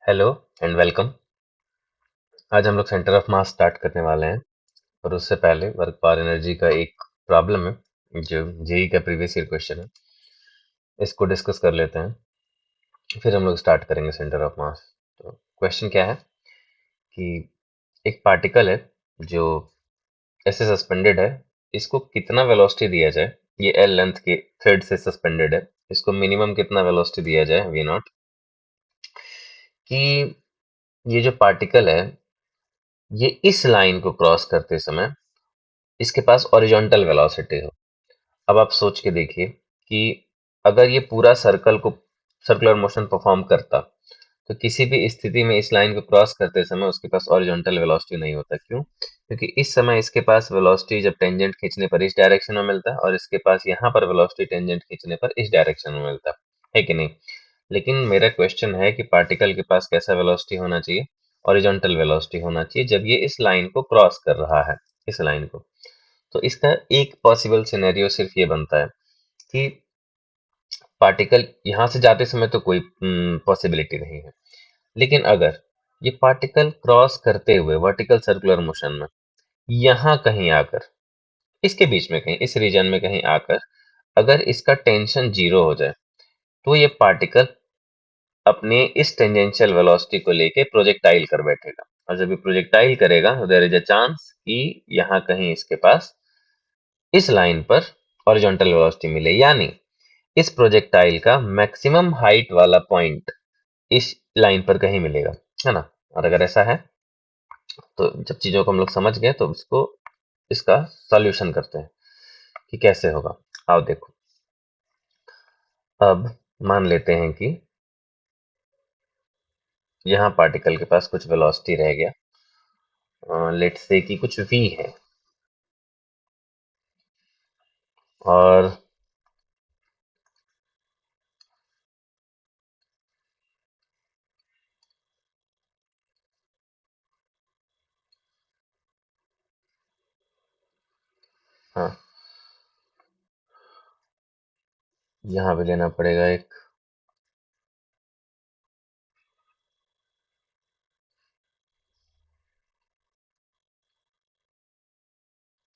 Hello and welcome. आज हम लोग सेंटर ऑफ मास स्टार्ट करने वाले हैं और उससे पहले वर्क पावर एनर्जी का एक प्रॉब्लम है जो जेई का प्रीवियस ईयर क्वेश्चन है। इसको डिस्कस कर लेते हैं, फिर हम लोग स्टार्ट करेंगे सेंटर ऑफ मास। तो क्वेश्चन क्या है कि एक पार्टिकल है जो ऐसे सस्पेंडेड है, इसको कितना वेलोसिटी दिया जाए। ये एल लेंथ के थ्रेड से सस्पेंडेड है, इसको मिनिमम कितना वेलोसिटी दिया जाए वी नॉट, कि ये जो पार्टिकल है ये इस लाइन को क्रॉस करते समय इसके पास हॉरिजॉन्टल वेलोसिटी हो। अब आप सोच के देखिए कि अगर ये पूरा सर्कुलर मोशन परफॉर्म करता तो किसी भी स्थिति में इस लाइन को क्रॉस करते समय उसके पास हॉरिजॉन्टल वेलोसिटी नहीं होता। क्यों? क्योंकि इस समय इसके पास वेलोसिटी जब टेंजेंट खींचने पर इस डायरेक्शन में मिलता है और इसके पास यहाँ पर वेलोसिटी टेंजेंट खींचने पर इस डायरेक्शन में मिलता है कि नहीं। लेकिन मेरा क्वेश्चन है कि पार्टिकल के पास कैसा वेलोसिटी होना चाहिए, हॉरिजॉन्टल वेलोसिटी होना चाहिए जब ये इस लाइन को क्रॉस कर रहा है, इस लाइन को। तो इसका एक पॉसिबल सिनेरियो सिर्फ ये बनता है कि पार्टिकल यहां से जाते समय तो कोई पॉसिबिलिटी नहीं है, लेकिन अगर ये पार्टिकल क्रॉस करते हुए वर्टिकल सर्कुलर मोशन में यहां कहीं आकर, इसके बीच में कहीं इस रीजन में कहीं आकर अगर इसका टेंशन जीरो हो जाए तो ये पार्टिकल अपने इस टेंजेंशियल वेलोसिटी को लेके प्रोजेक्टाइल कर बैठेगा। और जब ये प्रोजेक्टाइल करेगा तो देयर इज अ चांस कि यहाँ कहीं इसके पास इस लाइन पर हॉरिजॉन्टल वेलोसिटी मिले, यानी इस प्रोजेक्टाइल का मैक्सिमम हाइट वाला पॉइंट इस लाइन पर कहीं मिलेगा, है ना। और अगर ऐसा है तो जब चीजों को हम लोग समझ गए तो इसका सॉल्यूशन करते हैं कि कैसे होगा। आओ देखो, अब मान लेते हैं कि यहाँ पार्टिकल के पास कुछ वेलोसिटी रह गया, लेट्स से कि कुछ v है, और हाँ, यहाँ भी लेना पड़ेगा एक।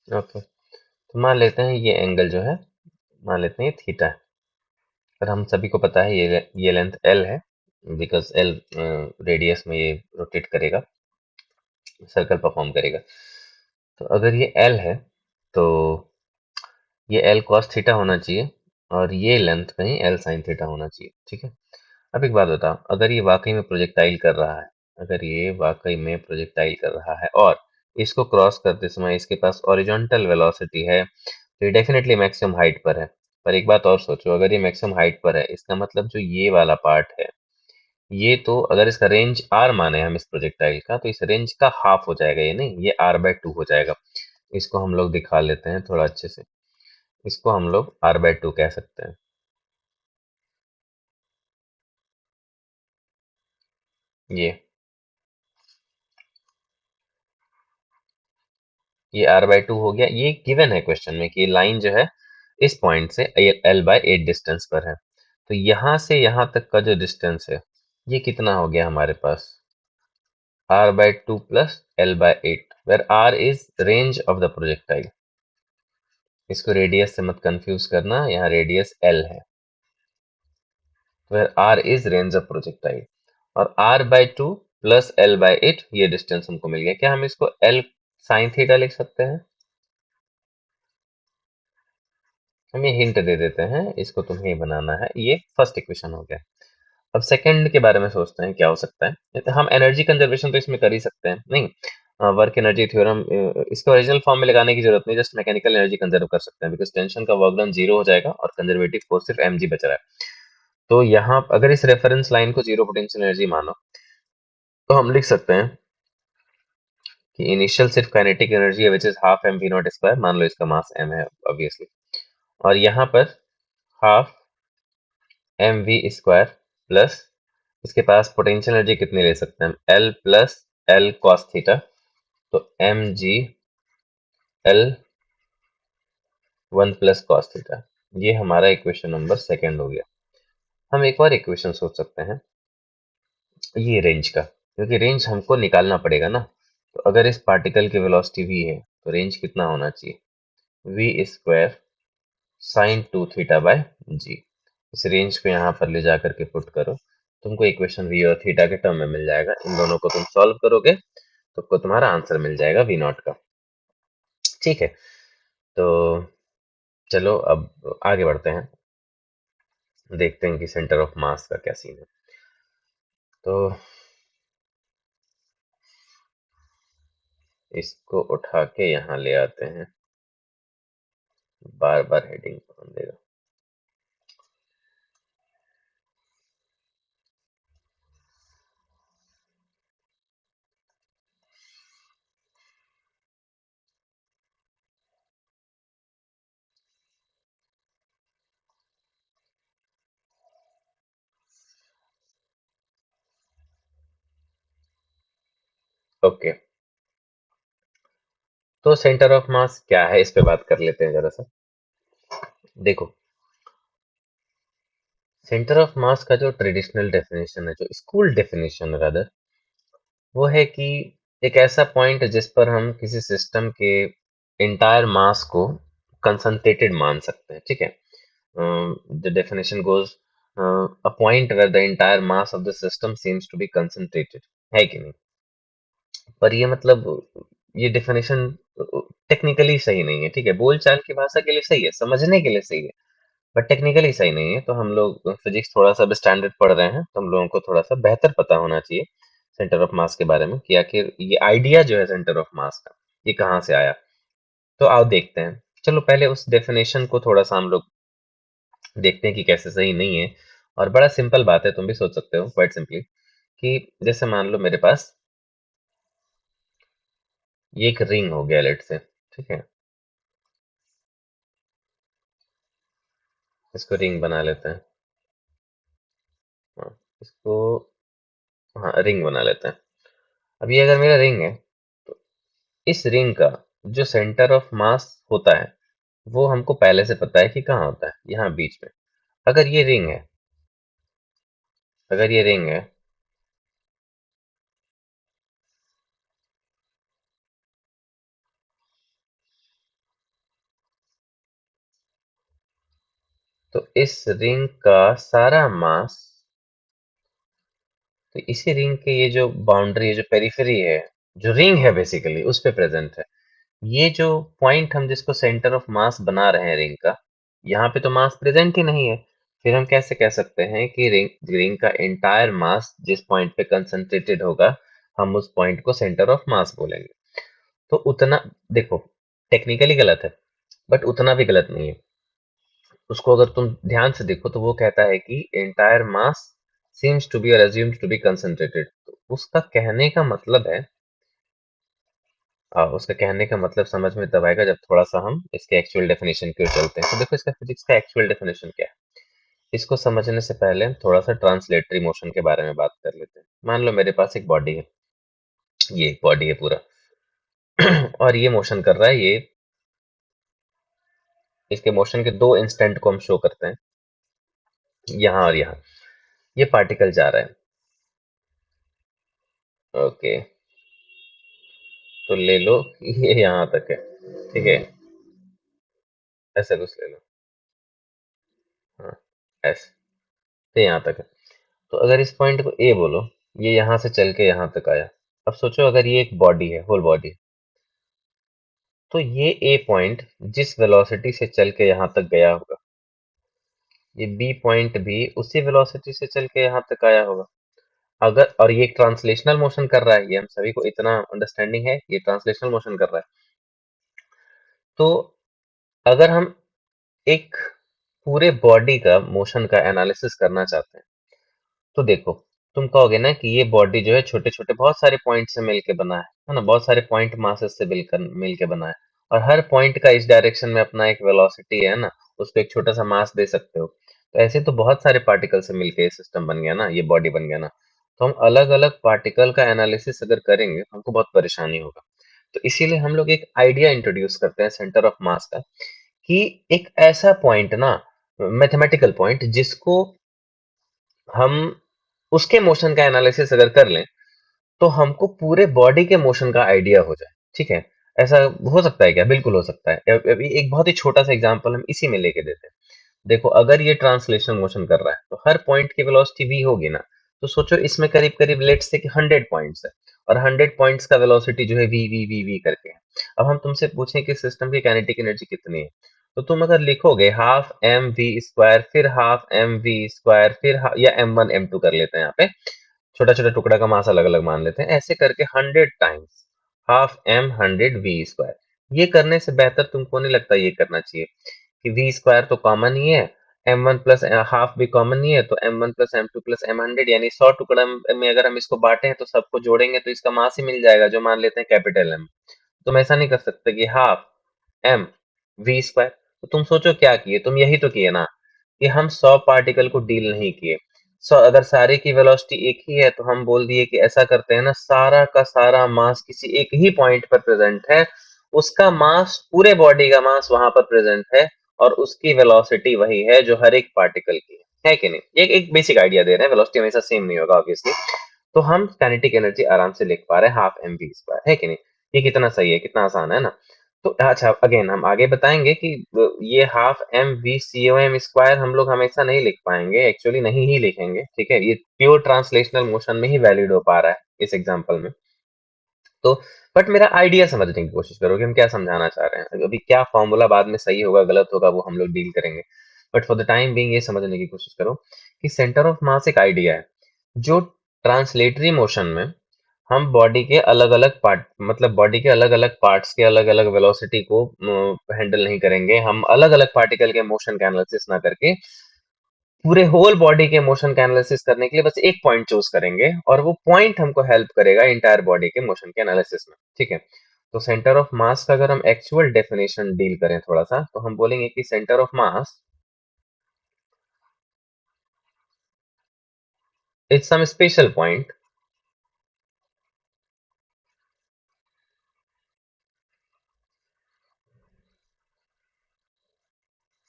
ओके, तो मान लेते हैं ये एंगल जो है, मान लेते हैं ये थीटा है, और हम सभी को पता है ये लेंथ एल है, बिकॉज एल रेडियस में ये रोटेट करेगा, सर्कल परफॉर्म करेगा। तो अगर ये एल है तो ये एल cos थीटा होना चाहिए और ये लेंथ कहीं एल sin थीटा होना चाहिए। ठीक है, अब एक बात बताओ, अगर ये वाकई में प्रोजेक्टाइल कर रहा है, अगर ये वाकई में प्रोजेक्टाइल कर रहा है और इसको क्रॉस करते समय इसके पास हॉरिजॉन्टल वेलोसिटी है, तो ये डेफिनेटली मैक्सिमम हाइट पर है। पर एक बात और सोचो, अगर ये मैक्सिमम हाइट पर है इसका मतलब जो ये वाला पार्ट है, ये तो अगर इसका रेंज आर माने हम इस प्रोजेक्टाइल का, तो इस रेंज का हाफ हो जाएगा, ये नहीं, ये r/2 हो जाएगा। इसको हम लोग दिखा लेते हैं थोड़ा अच्छे से, इसको हम लोग r/2 कह सकते हैं। ये r/2 हो गया। ये गिवन है क्वेश्चन में कि लाइन जो है इस पॉइंट से l/8 डिस्टेंस पर है, तो यहां से यहां तक का जो डिस्टेंस है ये कितना हो गया हमारे पास, r/2 plus l/8, where r is range of the projectile. इसको रेडियस से मत कंफ्यूज करना, यहाँ रेडियस l है, where r is range of projectile. और r/2 प्लस l/8 ये डिस्टेंस हमको मिल गया। क्या हम इसको l sin थीटा लिख सकते हैं? हम ये हिंट दे देते हैं, इसको तुम्हें ही बनाना है। ये फर्स्ट इक्वेशन हो गया। अब सेकंड के बारे में सोचते हैं क्या हो सकता है। तो हम एनर्जी कंजर्वेशन तो इसमें कर ही सकते हैं, नहीं, वर्क एनर्जी थ्योरम इसको ओरिजिनल फॉर्म में लगाने की जरूरत नहीं, जस्ट मैकेनिकल एनर्जी कंजर्व कर सकते हैं, बिकॉज टेंशन का वर्क डन जीरो हो जाएगा और कंजर्वेटिव फोर्स सिर्फ mg बच रहा है। तो यहाँ अगर इस रेफरेंस लाइन को जीरो पोटेंशियल एनर्जी मानो तो हम लिख सकते हैं कि इनिशियल सिर्फ काइनेटिक एनर्जी है which is half M v naught square, मान लो इसका मास m है ऑब्वियसली, और यहाँ पर half M v square plus इसके पास पोटेंशियल एनर्जी कितनी ले सकते हैं हम, l plus l cos theta, तो m g l 1 plus cos theta. ये हमारा इक्वेशन नंबर सेकंड हो गया। हम एक और इक्वेशन सोच सकते हैं ये रेंज का, क्योंकि रेंज हमको निकालना पड़ेगा ना। तो अगर इस पार्टिकल की वेलोसिटी v है तो रेंज कितना होना चाहिए, v square sine 2 theta by g. इस रेंज को यहाँ पर ले जा करके पुट करो, तुमको इक्वेशन v और थीटा के टर्म में मिल जाएगा। इन दोनों को तुम सॉल्व करोगे तो तुम्हारा आंसर मिल जाएगा v नॉट का। ठीक है, तो चलो अब आगे बढ़ते हैं, देखते हैं कि सेंटर ऑफ मास का क्या सीन है। तो इसको उठा के यहाँ ले आते हैं, बार बार हेडिंग कौन देगा। ओके, तो सेंटर ऑफ मास क्या है इस पे बात कर लेते हैं जरा सा। देखो, सेंटर ऑफ मास का जो ट्रेडिशनल डेफिनेशन है, जो स्कूल डेफिनेशन रादर, वो है कि एक ऐसा पॉइंट जिस पर हम किसी सिस्टम के इंटायर मास को कंसंट्रेटेड मान सकते हैं। ठीक है, the definition goes a point where the entire mass of the system seems to be concentrated, है कि नहीं। पर ये मतलब, ये डेफिनेशन टेक्निकली सही नहीं है। ठीक है, बोलचाल की भाषा के लिए सही है, समझने के लिए सही है, बट टेक्निकली सही नहीं है। तो हम लोग फिजिक्स थोड़ा सा भी स्टैंडर्ड पढ़ रहे हैं, तो हम लोगों को थोड़ा सा बेहतर पता होना चाहिए सेंटर ऑफ मास के बारे में, कि आखिर ये आइडिया जो है सेंटर ऑफ मास का, ये कहाँ से आया। तो आओ देखते हैं। चलो पहले उस डेफिनेशन को थोड़ा सा हम लोग देखते हैं कि कैसे सही नहीं है। और बड़ा सिंपल बात है, तुम भी सोच सकते हो क्वाइट सिंपली, कि जैसे मान लो मेरे पास ये एक रिंग हो गया लेट से। ठीक है, इसको रिंग बना लेते हैं। हाँ, इसको, हाँ रिंग बना लेते हैं। अब ये अगर मेरा रिंग है, तो इस रिंग का जो सेंटर ऑफ मास होता है, वो हमको पहले से पता है कि कहाँ होता है, यहाँ बीच में। अगर ये रिंग है, अगर ये रिंग है, तो इस रिंग का सारा मास, तो इसी रिंग के ये जो बाउंड्री है, जो पेरिफेरी है, जो रिंग है बेसिकली उस पे प्रेजेंट है। ये जो पॉइंट हम जिसको सेंटर ऑफ मास बना रहे हैं रिंग का, यहाँ पे तो मास प्रेजेंट ही नहीं है। फिर हम कैसे कह सकते हैं कि रिंग रिंग का एंटायर मास जिस पॉइंट पे कंसंट्रेटेड होगा, हम उस पॉइंट को सेंटर ऑफ मास बोलेंगे। तो उतना, देखो टेक्निकली गलत है, बट उतना भी गलत नहीं है। उसको अगर तुम ध्यान से देखो तो वो कहता है कि entire mass seems to be और assumed टू बी कंसंट्रेटेड। तो उसका कहने का मतलब है, उसका कहने का मतलब समझ में तब आएगा जब थोड़ा सा हम इसके एक्चुअल डेफिनेशन की ओर चलते हैं। तो देखो, इसका फिजिक्स का एक्चुअल डेफिनेशन क्या है, इसको समझने से पहले हम थोड़ा सा ट्रांसलेटरी मोशन के बारे में बात कर लेते हैं। मान लो मेरे पास एक बॉडी है, ये एक बॉडी है पूरा, और ये मोशन कर रहा है। ये, इसके मोशन के दो इंस्टेंट को हम शो करते हैं, यहाँ और यहाँ। ये पार्टिकल जा रहा है, ओके, तो ले लो ये यहाँ तक है। ठीक है, ऐसे कुछ ले लो, हाँ ऐसे, तो यहाँ तक है। तो अगर इस पॉइंट को ए बोलो, ये यहाँ से चल के यहाँ तक आया। अब सोचो अगर ये एक बॉडी है, होल बॉडी, तो ये ए पॉइंट जिस वेलोसिटी से चल के यहाँ तक गया होगा, ये बी पॉइंट भी उसी वेलोसिटी से चल के यहाँ तक आया होगा। अगर, और ये ट्रांसलेशनल मोशन कर रहा है, ये हम सभी को इतना अंडरस्टैंडिंग है, ये ट्रांसलेशनल मोशन कर रहा है। तो अगर हम एक पूरे बॉडी का मोशन का एनालिसिस करना चाहते हैं, तो देखो, तुम कहोगे ना कि ये बॉडी जो है छोटे छोटे बहुत सारे पॉइंट से मिलके बना है ना, बहुत सारे पॉइंट मासेस से मिलकर मिलके बना है, और हर पॉइंट का इस डायरेक्शन में अपना एक वेलोसिटी है ना, उसको एक छोटा सा मास दे सकते हो। तो ऐसे तो बहुत सारे पार्टिकल से मिलके ये सिस्टम बन गया ना, ये बॉडी बन गया ना। तो हम अलग अलग पार्टिकल का एनालिसिस अगर करेंगे तो हमको बहुत परेशानी होगा। तो इसीलिए हम लोग एक आइडिया इंट्रोड्यूस करते हैं सेंटर ऑफ मास का, कि एक ऐसा पॉइंट ना, मैथमेटिकल पॉइंट, जिसको हम उसके मोशन का एनालिसिस अगर कर लें तो हमको पूरे बॉडी के मोशन का आइडिया हो जाए। ठीक है, ऐसा हो सकता है क्या? बिल्कुल हो सकता है। अभी एक बहुत ही छोटा सा एग्जांपल हम इसी में लेके देते हैं। देखो, अगर ये ट्रांसलेशनल मोशन कर रहा है तो हर पॉइंट की वेलोसिटी v होगी ना। तो सोचो, इसमें करीब करीब लेट्स से कि 100 पॉइंट्स है और 100 पॉइंट्स का वेलोसिटी जो है v करके है। अब हम तुमसे पूछें कि सिस्टम की काइनेटिक एनर्जी कितनी है, तो तुम अगर लिखोगे हाफ एम वी स्क्वायर फिर हाफ एम वी स्क्वायर फिर या m1 m2 कर लेते हैं, यहाँ पे छोटा छोटा टुकड़ा का मास अलग अलग मान लेते हैं, ऐसे करके 100 times half M 100 v square. ये करने से बेहतर तुमको नहीं लगता ये करना चाहिए कि v स्क्वायर तो कॉमन ही है, m1 प्लस हाफ भी कॉमन ही है, तो m1 plus m2 plus m100 यानी 100 टुकड़ा में अगर हम इसको बांटे हैं तो सबको जोड़ेंगे तो इसका मास ही मिल जाएगा, जो मान लेते हैं कैपिटल M। तुम ऐसा नहीं कर सकते कि हाफ m v स्क्वायर। तो तुम सोचो क्या किए, तुम यही तो किए ना कि हम 100 पार्टिकल को डील नहीं किए। अगर सारे की वेलोसिटी एक ही है तो हम बोल दिए कि ऐसा करते हैं ना, सारा का सारा मास किसी एक ही पॉइंट पर प्रेजेंट है, उसका मास पूरे बॉडी का मास वहां पर प्रेजेंट है और उसकी वेलोसिटी वही है जो हर एक पार्टिकल की है कि नहीं? एक बेसिक आइडिया दे रहे हैं, वेलोसिटी हमेशा सेम नहीं होगा ऑब्वियसली। तो हम काइनेटिक एनर्जी आराम से लिख पा रहे हैं हाफ एम वी स्क्वायर, है कि नहीं? ये कितना सही है, कितना आसान है ना। तो अच्छा, अगेन हम आगे बताएंगे कि ये half M V C O M square हम लोग हमेशा नहीं लिख पाएंगे, एक्चुअली नहीं ही लिखेंगे। ठीक है, ये प्योर ट्रांसलेशनल मोशन में ही वैलिड हो पा रहा है इस एग्जांपल में। तो बट मेरा आइडिया समझने की कोशिश करो कि हम क्या समझाना चाह रहे हैं। अभी क्या फॉर्मूला बाद में सही होगा गलत होगा वो हम लोग डील करेंगे, but for the time being ये समझने की कोशिश करो कि सेंटर ऑफ मास एक आइडिया है जो ट्रांसलेटरी मोशन में हम बॉडी के अलग अलग पार्ट, मतलब बॉडी के अलग अलग पार्ट्स के अलग अलग वेलोसिटी को हैंडल नहीं करेंगे, हम अलग अलग पार्टिकल के मोशन का एनालिसिस ना करके पूरे होल बॉडी के मोशन का एनालिसिस करने के लिए बस एक पॉइंट चूज करेंगे और वो पॉइंट हमको हेल्प करेगा इंटायर बॉडी के मोशन के एनालिसिस में। ठीक है, तो सेंटर ऑफ मास का अगर हम एक्चुअल डेफिनेशन डील करें थोड़ा सा, तो हम बोलेंगे कि centre of mass is some special point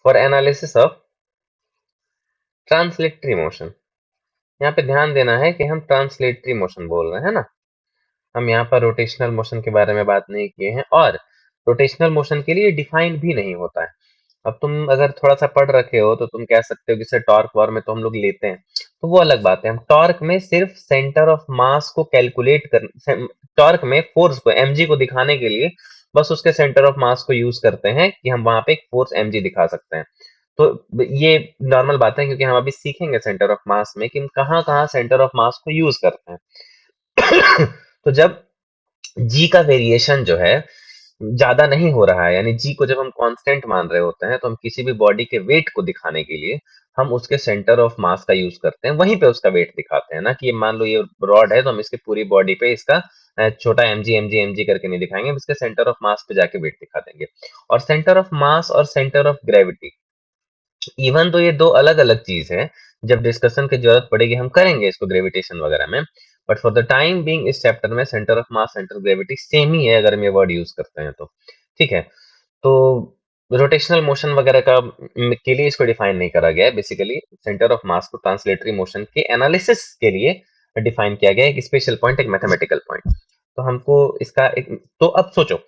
for analysis of translatory motion. यहाँ पे ध्यान देना है कि हम ट्रांसलेटरी मोशन बोल रहे हैं ना, हम यहाँ पर रोटेशनल मोशन के बारे में बात नहीं किए हैं, और रोटेशनल मोशन के लिए डिफाइन भी नहीं होता है। अब तुम अगर थोड़ा सा पढ़ रखे हो तो तुम कह सकते हो कि सर टॉर्क वॉर में तो हम लोग लेते हैं, तो वो अलग बात है। हम टॉर्क में सिर्फ सेंटर ऑफ मास को कैलकुलेट कर, टॉर्क में फोर्स को mg को दिखाने के लिए बस उसके सेंटर ऑफ मास को यूज करते हैं कि हम वहां पे एक फोर्स mg दिखा सकते हैं। तो ये नॉर्मल बात है, क्योंकि हम अभी सीखेंगे सेंटर ऑफ मास में कि हम कहाँ कहाँ सेंटर ऑफ मास को यूज करते हैं। तो जब जी का वेरिएशन जो है ज्यादा नहीं हो रहा है, यानी जी को जब हम कांस्टेंट मान रहे होते हैं, तो हम किसी भी बॉडी के वेट को दिखाने के लिए हम उसके सेंटर ऑफ मास का यूज करते हैं, वहीं पे उसका वेट दिखाते हैं ना। कि ये मान लो ये रॉड है तो हम इसके पूरी बॉडी पे इसका छोटा एम जी करके नहीं दिखाएंगे, हम इसके सेंटर ऑफ मास पे जाके वेट दिखा देंगे। और सेंटर ऑफ मास और सेंटर ऑफ ग्रेविटी, इवन तो ये दो अलग अलग चीज है, जब डिस्कशन की जरूरत पड़ेगी हम करेंगे इसको ग्रेविटेशन वगैरह में, but for the time being इस चैप्टर में centre of mass centre of gravity same ही है अगर हम ये वर्ड यूज करते हैं तो। ठीक है, तो रोटेशनल मोशन वगैरह का के लिए इसको डिफाइन नहीं करा गया है। बेसिकली सेंटर ऑफ मास को ट्रांसलेटरी मोशन के एनालिसिस के लिए डिफाइन किया गया है, एक स्पेशल पॉइंट, एक मैथमेटिकल पॉइंट। तो हमको इसका एक, तो अब सोचो,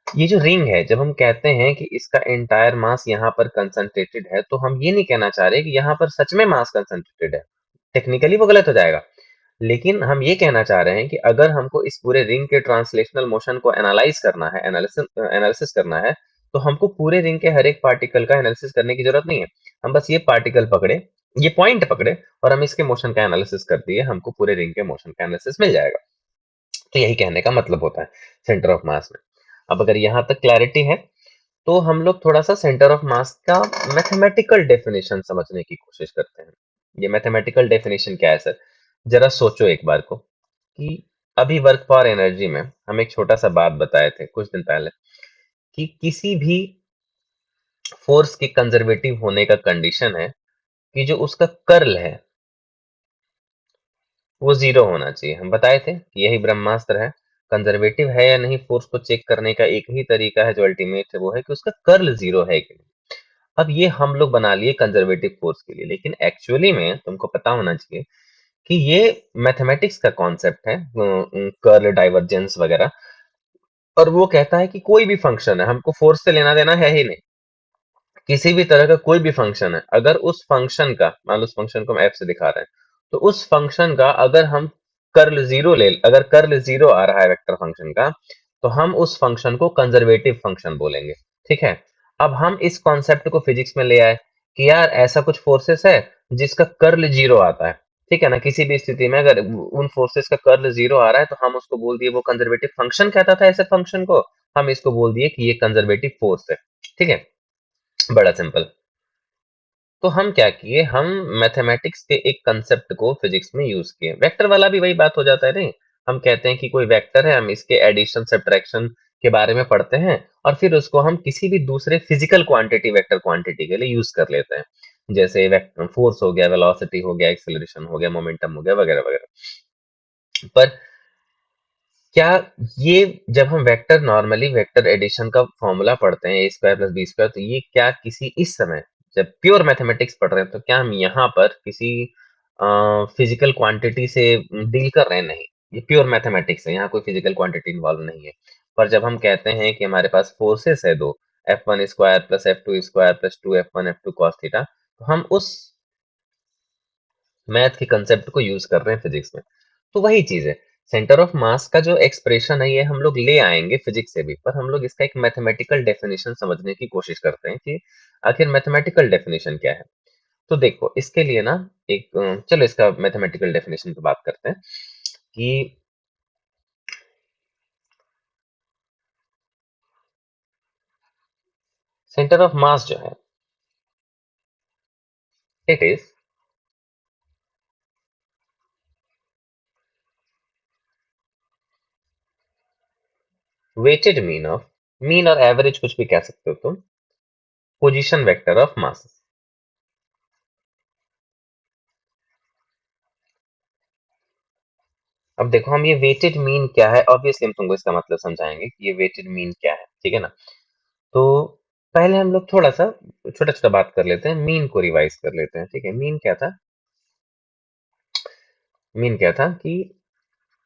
ये जो रिंग है, जब हम कहते हैं कि इसका एंटायर मास यहाँ पर कंसंट्रेटेड है, तो हम ये नहीं कहना चाह रहे कि यहाँ पर सच में मास कंसंट्रेटेड है, टेक्निकली वो गलत हो जाएगा। लेकिन हम ये कहना चाह रहे हैं कि अगर हमको इस पूरे रिंग के ट्रांसलेशनल मोशन को एनालाइज करना है, एनालिसिस करना है, तो हमको पूरे रिंग के हर एक पार्टिकल का एनालिसिस करने की जरूरत नहीं है। हम बस ये पार्टिकल पकड़े, ये पॉइंट पकड़े और हम इसके मोशन का एनालिसिस कर दिए, हमको पूरे रिंग के मोशन का एनालिसिस मिल जाएगा। तो यही कहने का मतलब होता है सेंटर ऑफ मास में। अब अगर यहाँ तक क्लैरिटी है, तो हम लोग थोड़ा सा सेंटर ऑफ मास का मैथमेटिकल डेफिनेशन समझने की कोशिश करते हैं। ये मैथमेटिकल डेफिनेशन क्या है सर? जरा सोचो एक बार को कि अभी वर्क फॉर एनर्जी में हम एक छोटा सा बात बताए थे कुछ दिन पहले कि किसी भी फोर्स के कंजर्वेटिव होने का कंडीशन है कि जो उसका कर्ल है वो जीरो होना चाहिए। हम बताए थे कि यही ब्रह्मास्त्र है, कंजर्वेटिव है या नहीं फोर्स को चेक करने का एक ही तरीका है जो अल्टीमेट है, वो है कि उसका कर्ल जीरो है कि नहीं। अब ये हम लोग बना लिए कंजर्वेटिव फोर्स के लिए, लेकिन एक्चुअली में तुमको पता होना चाहिए कि ये मैथमेटिक्स का कॉन्सेप्ट है, कर्ल, डाइवर्जेंस वगैरह। और वो कहता है कि कोई भी फंक्शन है, हमको फोर्स से लेना देना है ही नहीं। किसी भी तरह का कोई भी फंक्शन है, अगर उस फंक्शन का, मान लो उस फंक्शन को हम एफ से दिखा रहे हैं, तो उस फंक्शन का अगर हम कर्ल जीरो अगर कर्ल जीरो आ रहा है वेक्टर फंक्शन का, तो हम उस फंक्शन को कंजर्वेटिव फंक्शन बोलेंगे। ठीक है। अब हम इस कॉन्सेप्ट को फिजिक्स में ले आए कि यार ऐसा कुछ फोर्सेस है जिसका कर्ल जीरो आता है। ठीक है ना, किसी भी स्थिति में अगर उन फोर्सेस का कर्ल जीरो आ रहा है, तो हम उसको बोल दिए, वो कंजर्वेटिव फंक्शन कहता था ऐसे फंक्शन को, हम इसको बोल दिए कि ये कंजर्वेटिव फोर्स है। ठीक है, बड़ा सिंपल। तो हम क्या किए, हम मैथमेटिक्स के एक कंसेप्ट को फिजिक्स में यूज किए। वेक्टर वाला भी वही बात हो जाता है नहीं, हम कहते हैं कि कोई वेक्टर है, हम इसके एडिशन सब्ट्रैक्शन के बारे में पढ़ते हैं, और फिर उसको हम किसी भी दूसरे फिजिकल क्वांटिटी, वेक्टर क्वांटिटी के लिए यूज कर लेते हैं। जैसे फोर्स हो गया, वेलोसिटी हो गया, एक्सेलरेशन हो गया, मोमेंटम हो गया, वगैरह वगैरह। पर क्या ये, जब हम वेक्टर, नॉर्मली वेक्टर एडिशन का फॉर्मूला पढ़ते हैं, ए स्क्वायर प्लस बी स्क्वायर, तो ये क्या किसी इस समय जब प्योर मैथमेटिक्स पढ़ रहे हैं, तो क्या हम यहाँ पर किसी फिजिकल क्वांटिटी से डील कर रहे हैं? नहीं, ये प्योर मैथमेटिक्स है, यहाँ कोई फिजिकल क्वांटिटी इन्वॉल्व नहीं है। पर जब हम कहते हैं कि हमारे पास फोर्सेस है दो, F one square plus F two square plus two F one F two cos theta, तो हम उस मैथ के कंसेप्ट को यूज कर रहे हैं फिजिक्स में। तो वही चीज है, सेंटर ऑफ मास का जो एक्सप्रेशन है, ये हम लोग ले आएंगे फिजिक्स से भी, पर हम लोग इसका एक मैथमेटिकल डेफिनेशन समझने की कोशिश करते हैं कि आखिर मैथमेटिकल डेफिनेशन क्या है। तो देखो, इसके लिए ना एक चलो इसका मैथमेटिकल डेफिनेशन पे बात करते हैं कि सेंटर ऑफ मास जो है, it is weighted mean of, mean और एवरेज कुछ भी कह सकते हो तुम, पोजीशन वेक्टर ऑफ मास। अब देखो, हम ये वेटेड मीन क्या है, ऑब्वियसली हम तुमको इसका मतलब समझाएंगे कि ये वेटेड मीन क्या है। ठीक है ना। तो पहले हम लोग थोड़ा सा छोटा छोटा बात कर लेते हैं, मीन को रिवाइज कर लेते हैं। ठीक है, मीन क्या था? मीन क्या था कि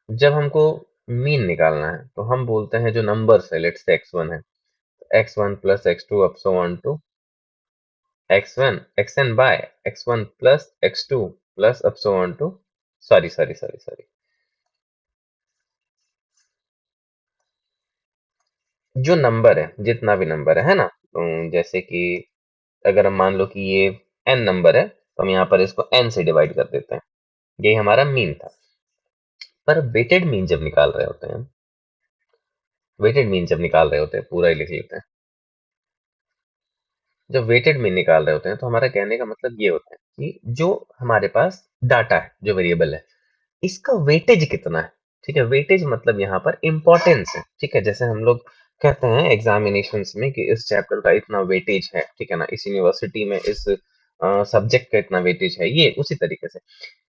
जब हमको मीन निकालना है, तो हम बोलते हैं जो नंबर्स है, लेट्स से एक्स वन है, X one plus X two up so on to X one X N by X one plus X two plus up so on to, sorry sorry sorry sorry, जो number है, जितना भी number है ना, तो जैसे कि अगर हम मान लो कि ये n नंबर है, तो हम यहाँ पर इसको n से डिवाइड कर देते हैं। यही हमारा मीन था। पर वेटेड मीन जब निकाल रहे होते हैं, वेटेड मीन जब निकाल रहे होते हैं, पूरा ही लिख लेते हैं, जब वेटेड मीन निकाल रहे होते हैं, तो हमारा कहने का मतलब ये होता है कि जो हमारे पास डाटा है, जो वेरिएबल है, इसका वेटेज कितना है। ठीक है, वेटेज मतलब यहाँ पर इंपॉर्टेंस है। ठीक है, जैसे हम लोग कहते हैं एग्जामिनेशंस में कि इस चैप्टर का इतना वेटेज है, ठीक है ना, इस यूनिवर्सिटी में इस सब्जेक्ट का इतना वेटेज है, ये उसी तरीके से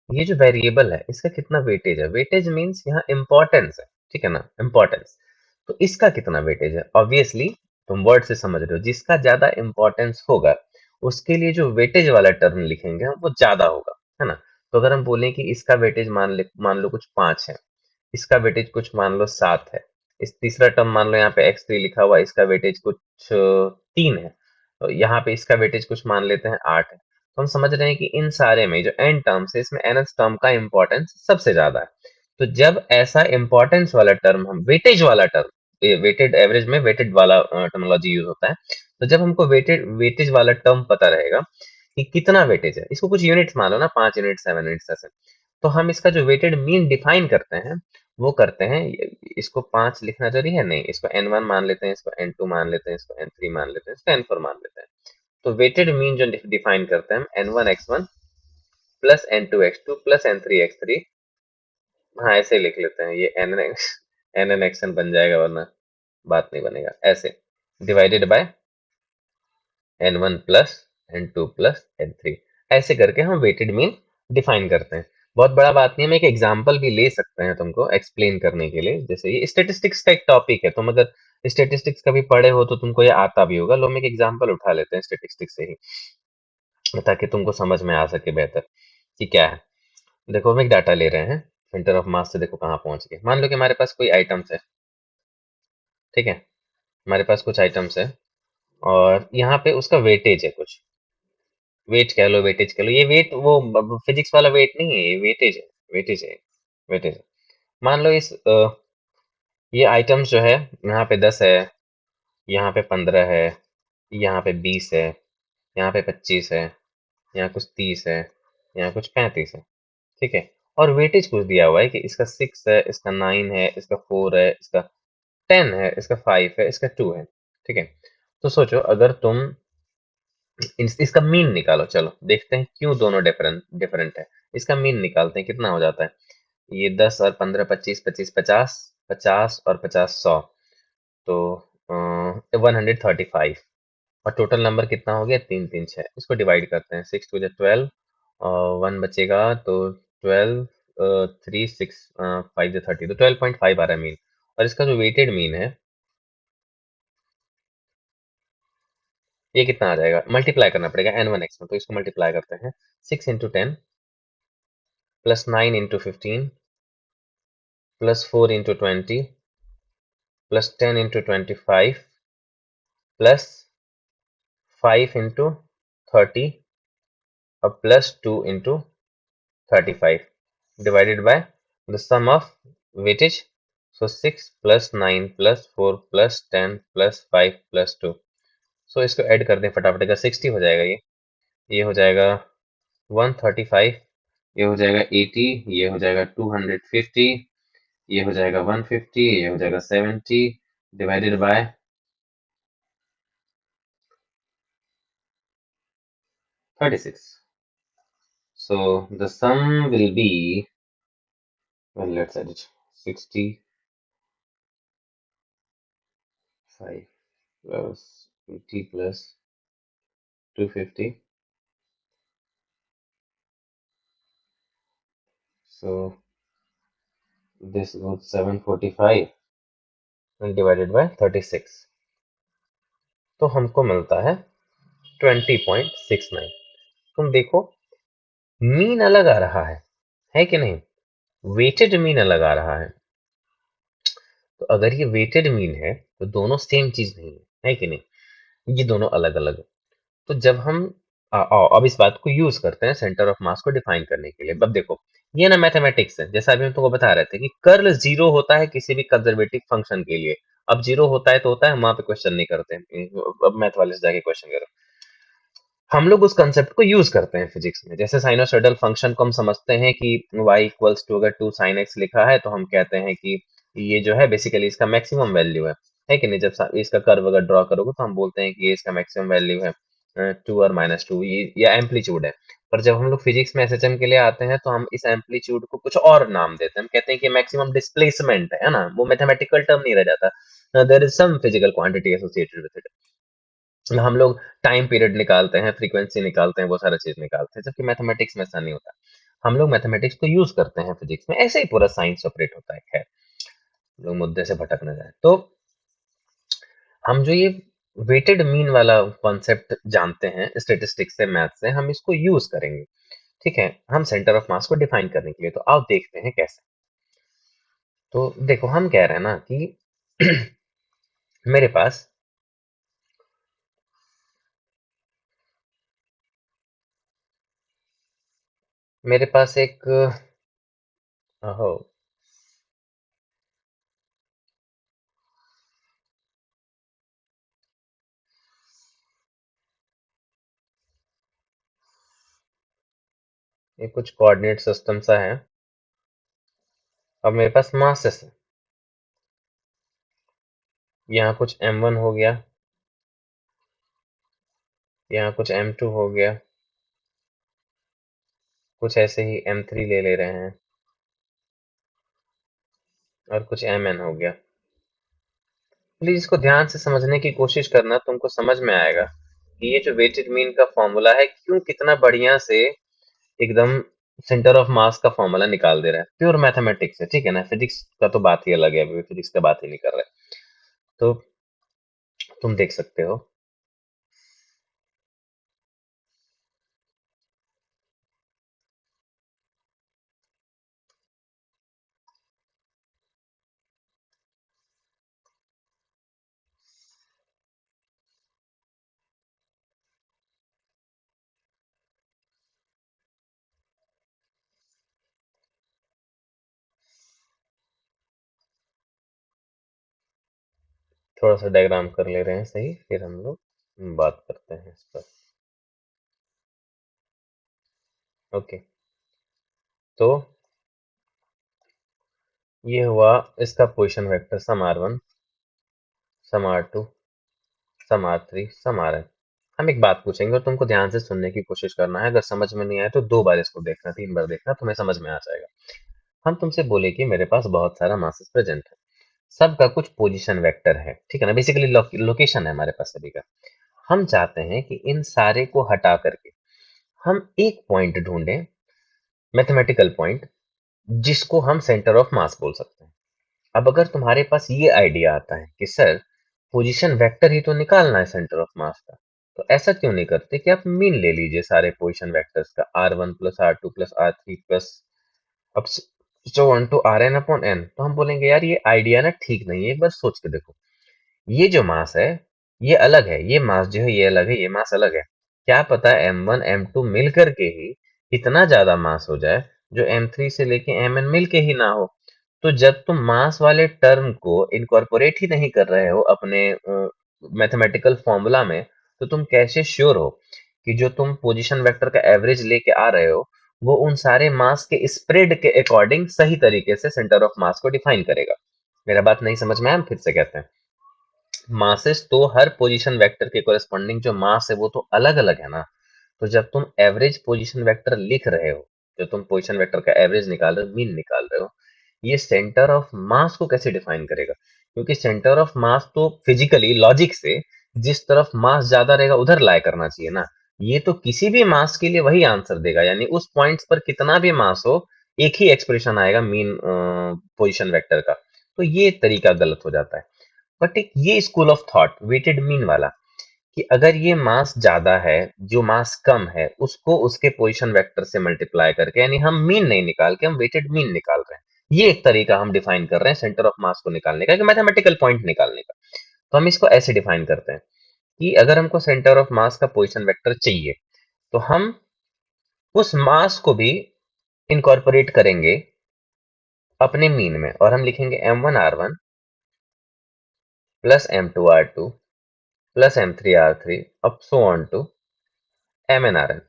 ये जो वेरिएबल है, इसका कितना वेटेज है। वेटेज मीन्स यहाँ इंपॉर्टेंस है। ठीक है ना, इंपॉर्टेंस। तो इसका कितना वेटेज है, ऑब्वियसली तुम वर्ड से समझ रहे हो, जिसका ज्यादा इंपॉर्टेंस होगा उसके लिए जो वेटेज वाला टर्म लिखेंगे हम, वो ज्यादा होगा, है ना। तो अगर हम बोलें कि इसका वेटेज मान लो कुछ 5 है, इसका वेटेज कुछ मान लो 7 है, इस तीसरा टर्म मान लो यहाँ पे x3 लिखा हुआ, इसका वेटेज कुछ 3 है, तो यहाँ पे इसका वेटेज कुछ मान लेते हैं 8 है। तो हम समझ रहे हैं कि इन सारे में जो n टर्म्स है, इसमें nth टर्म का इंपॉर्टेंस सबसे ज्यादा है। तो जब ऐसा इंपॉर्टेंस वाला टर्म, हम वेटेज वाला टर्म, वेटेड एवरेज में वेटेड वाला टर्मिनोलॉजी यूज होता है, तो जब हमको वेटेज वाला टर्म पता रहेगा कि कितना वेटेज है, इसको कुछ यूनिट्स मान लो ना, 5 यूनिट, 7 यूनिट्स ऐसे, तो हम इसका जो वेटेड मीन डिफाइन करते हैं, वो करते हैं, इसको 5 लिखना जरूरी है नहीं, इसको n1 मान लेते हैं, इसको n2 मान लेते हैं, इसको n3 मान लेते हैं, इसको n4 मान लेते हैं। तो वेटेड मीन जो डिफाइन करते हैं हम, n1 x1 plus n2 x2 plus n3 x3, हाँ ऐसे ही लिख लेते हैं, ये nn xn बन जाएगा, वरना बात नहीं बनेगा ऐसे, divided by n1 plus n2 plus n3, ऐसे करके हम वेटेड मीन डिफाइन करते हैं। बहुत बड़ा बात नहीं है, हम एक एग्जांपल भी ले सकते हैं तुमको एक्सप्लेन करने के लिए। जैसे ये स्टेटिस्टिक्स का एक टॉपिक है, तुम अगर स्टेटिस्टिक्स कभी पढ़े हो तो तुमको ये आता भी होगा। लो हम एक एग्जांपल उठा लेते हैं स्टेटिस्टिक्स से ही, ताकि तुमको समझ में आ सके बेहतर कि क्या है। देखो हम एक डाटा ले रहे हैं सेंटर ऑफ मास से, देखो कहाँ पहुंच गए। मान लो कि हमारे पास कोई आइटम्स है, ठीक है, हमारे पास कुछ आइटम्स है और यहाँ पे उसका वेटेज है कुछ, वेट कह लो, वेटेज कह लो, ये वेट वो फिजिक्स वाला वेट नहीं है, ये वेटेज है, वेटेज है, वेटेज है। मान लो ये आइटम्स जो है, यहाँ पे 10 है, यहाँ पे 15 है, यहाँ पे 20 है, यहाँ पे 25 है, यहाँ कुछ 30 है, यहाँ कुछ 35 है, ठीक है। और वेटेज कुछ दिया हुआ है कि इसका 6 है, इसका 9 है, इसका 4 है, इसका 10 है, इसका 5 है, इसका 2 है, ठीक है। तो सोचो अगर तुम इसका मीन निकालो, चलो देखते हैं क्यों दोनों डिफरेंट डिफरेंट है। इसका मीन निकालते हैं, कितना हो जाता है ये 10 और 15, 25, 25, 50, 50 और 50, 100, तो 135। और टोटल नंबर कितना हो गया, 3 3 6। इसको डिवाइड करते हैं, 6 टू 12 और 1 बचेगा, तो 12, 3 6 5 30, तो 12.5 आ रहा है मीन। और इसका जो वेटेड मीन है ये कितना आ जाएगा, मल्टीप्लाई करना पड़ेगा n1x में, तो इसको मल्टीप्लाई करते हैं। 6 into 10 plus 9 into 15 plus 4 into 20 plus 10 into 25 plus 5 into 30 और plus 2 into 35 divided by the sum of weightage. So 6 plus 9 plus 4 plus 10 plus 5 plus 2. So इसको ऐड कर दें फटाफट, का 60 हो जाएगा, ये हो जाएगा 135, ये हो जाएगा 80, ये हो जाएगा 250, ये हो जाएगा 150, ये हो जाएगा 70 divided by 36. So the sum will be, well, let's add it, 65 plus 80 plus 250. So this goes 745 and divided by 36, तो हमको मिलता है 20.69। तुम देखो मीन अलग आ रहा है कि नहीं, वेटेड मीन अलग आ रहा है। तो अगर ये वेटेड मीन है तो दोनों सेम चीज नहीं है कि नहीं, ये दोनों अलग अलग है। तो जब हम आओ अब इस बात को यूज करते हैं सेंटर ऑफ मास को डिफाइन करने के लिए। अब देखो ये ना मैथमेटिक्स है, जैसा अभी हम तुमको बता रहे थे कि कर्ल जीरो होता है किसी भी कंजर्वेटिव फंक्शन के लिए। अब जीरो होता है तो होता है, हम वहां पे क्वेश्चन नहीं करते हैं, अब मैथ वाले से जाके क्वेश्चन करो। हम लोग उस कंसेप्ट को यूज करते हैं फिजिक्स में। जैसे साइनोसॉइडल फंक्शन को हम समझते हैं कि y इक्वल्स टू, अगर 2 sin x लिखा है तो हम कहते हैं कि ये जो है बेसिकली इसका मैक्सिमम वैल्यू है कि नहीं। जब इसका कर्व अगर ड्रॉ करोगे तो हम बोलते हैं कि ये इसका मैक्सिमम वैल्यू है 2 और -2, ये या एम्पलीट्यूड है। पर जब हम लोग फिजिक्स में एसएचएम के लिए आते हैं तो हम इस एम्पलीट्यूड को कुछ और नाम देते हैं, हम कहते हैं कि मैक्सिमम डिस्प्लेसमेंट है ना, वो मैथमेटिकल टर्म नहीं रह जाता, there is some physical quantity associated with it. हम लोग टाइम पीरियड निकालते हैं, फ्रीक्वेंसी निकालते हैं, वो सारा चीज निकालते हैं, जबकि मैथमेटिक्स में ऐसा नहीं होता। हम लोग मैथमेटिक्स को यूज करते हैं फिजिक्स में, ऐसे ही पूरा साइंस ऑपरेट होता है। खैर लोग मुद्दे से भटक न जाए, तो हम जो ये वेटेड मीन वाला कॉन्सेप्ट जानते हैं स्टेटिस्टिक्स से, मैथ से, हम इसको यूज करेंगे, ठीक है, हम सेंटर ऑफ मास को डिफाइन करने के लिए। तो आओ देखते हैं कैसे। तो देखो हम कह रहे हैं ना कि मेरे पास मेरे पास एक हो ये कुछ कोऑर्डिनेट सिस्टम सा है। अब मेरे पास मासेस है, यहाँ कुछ m1 हो गया, यहाँ कुछ m2 हो गया, कुछ ऐसे ही m3 ले ले रहे हैं, और कुछ mn हो गया। प्लीज इसको ध्यान से समझने की कोशिश करना, तुमको समझ में आएगा कि ये जो वेटेड मीन का फॉर्मूला है क्यों कितना बढ़िया से एकदम सेंटर ऑफ मास का फॉर्मूला निकाल दे रहा है। प्योर मैथमेटिक्स है, ठीक है ना, फिजिक्स का तो बात ही अलग है, अभी फिजिक्स का बात ही नहीं कर रहे। तो तुम देख सकते हो, थोड़ा सा डायग्राम कर ले रहे हैं सही, फिर हम लोग बात करते हैं इस पर। ओके, तो ये हुआ इसका पोजीशन वेक्टर सम r1, सम r2, सम r3, सम rn। हम एक बात पूछेंगे और तुमको ध्यान से सुनने की कोशिश करना है। अगर समझ में नहीं आए तो 2 बार इसको देखना, 3 बार देखना, तुम्हें समझ में आ जाएगा। हम तुमसे बोले कि मेरे पास बहुत सारा मासेस प्रेजेंट है, सबका कुछ पोजीशन वेक्टर है, ठीक है ना। बेसिकली लोकेशन है हमारे पास सभी का। हम चाहते हैं कि इन सारे को हटा करके हम एक पॉइंट ढूंढें, मैथमेटिकल पॉइंट, जिसको हम सेंटर ऑफ मास बोल सकते हैं। अब अगर तुम्हारे पास ये आइडिया आता है कि सर पोजीशन वेक्टर ही तो निकालना है सेंटर ऑफ मास का, तो ऐसा क्यों नहीं करते कि आप मीन ले लीजिए सारे पोजीशन वेक्टर्स का, r1 plus r2 plus r3 plus up so on to rn upon n। तो हम बोलेंगे यार ये आइडिया ना ठीक नहीं है, एक बार सोच के देखो। ये जो मास है ये अलग है, ये मास जो है ये अलग है, ये मास अलग है। क्या पता m1 m2 मिल करके ही इतना ज्यादा मास हो जाए जो m3 से लेके mn मिल के ही ना हो। तो जब तुम मास वाले टर्म को इनकॉर्पोरेट ही नहीं कर रहे हो अपने मैथमेटिकल फॉर्मूला में, तो तुम कैसे श्योर हो कि जो तुम पोजीशन वेक्टर का एवरेज लेके आ रहे हो वो उन सारे मास के स्प्रेड के अकॉर्डिंग सही तरीके से सेंटर ऑफ मास को डिफाइन करेगा। मेरा बात नहीं समझ में आया, हम फिर से कहते हैं। मासेस तो हर पोजीशन वेक्टर के कोरेस्पॉन्डिंग जो मास है वो तो अलग अलग है ना। तो जब तुम एवरेज पोजीशन वेक्टर लिख रहे हो, जो तुम पोजीशन वेक्टर का एवरेज निकाल रहे हो, मीन निकाल रहे हो, ये सेंटर ऑफ मास को कैसे डिफाइन करेगा? क्योंकि सेंटर ऑफ मास तो फिजिकली लॉजिक से जिस तरफ मास ज्यादा रहेगा उधर लाया करना चाहिए ना। ये तो किसी भी मास के लिए वही आंसर देगा, यानी उस पॉइंट्स पर कितना भी मास हो एक ही एक्सप्रेशन आएगा मीन पोजीशन वेक्टर का। तो ये तरीका गलत हो जाता है। बट एक ये school of thought weighted mean वाला, कि अगर ये मास ज्यादा है, जो मास कम है उसको उसके पोजीशन वेक्टर से मल्टीप्लाई करके, यानी हम मीन नहीं निकाल के हम वेटेड मीन निकाल रहे हैं, ये एक तरीका हम डिफाइन कर रहे हैं सेंटर ऑफ मास को निकालने का, मैथमेटिकल पॉइंट निकालने का। तो हम इसको ऐसे डिफाइन करते हैं कि अगर हमको सेंटर ऑफ मास का पोजीशन वेक्टर चाहिए तो हम उस मास को भी इनकॉर्पोरेट करेंगे अपने मीन में, और हम लिखेंगे m1r1 plus m2r2 plus m3r3 up so on to mnrn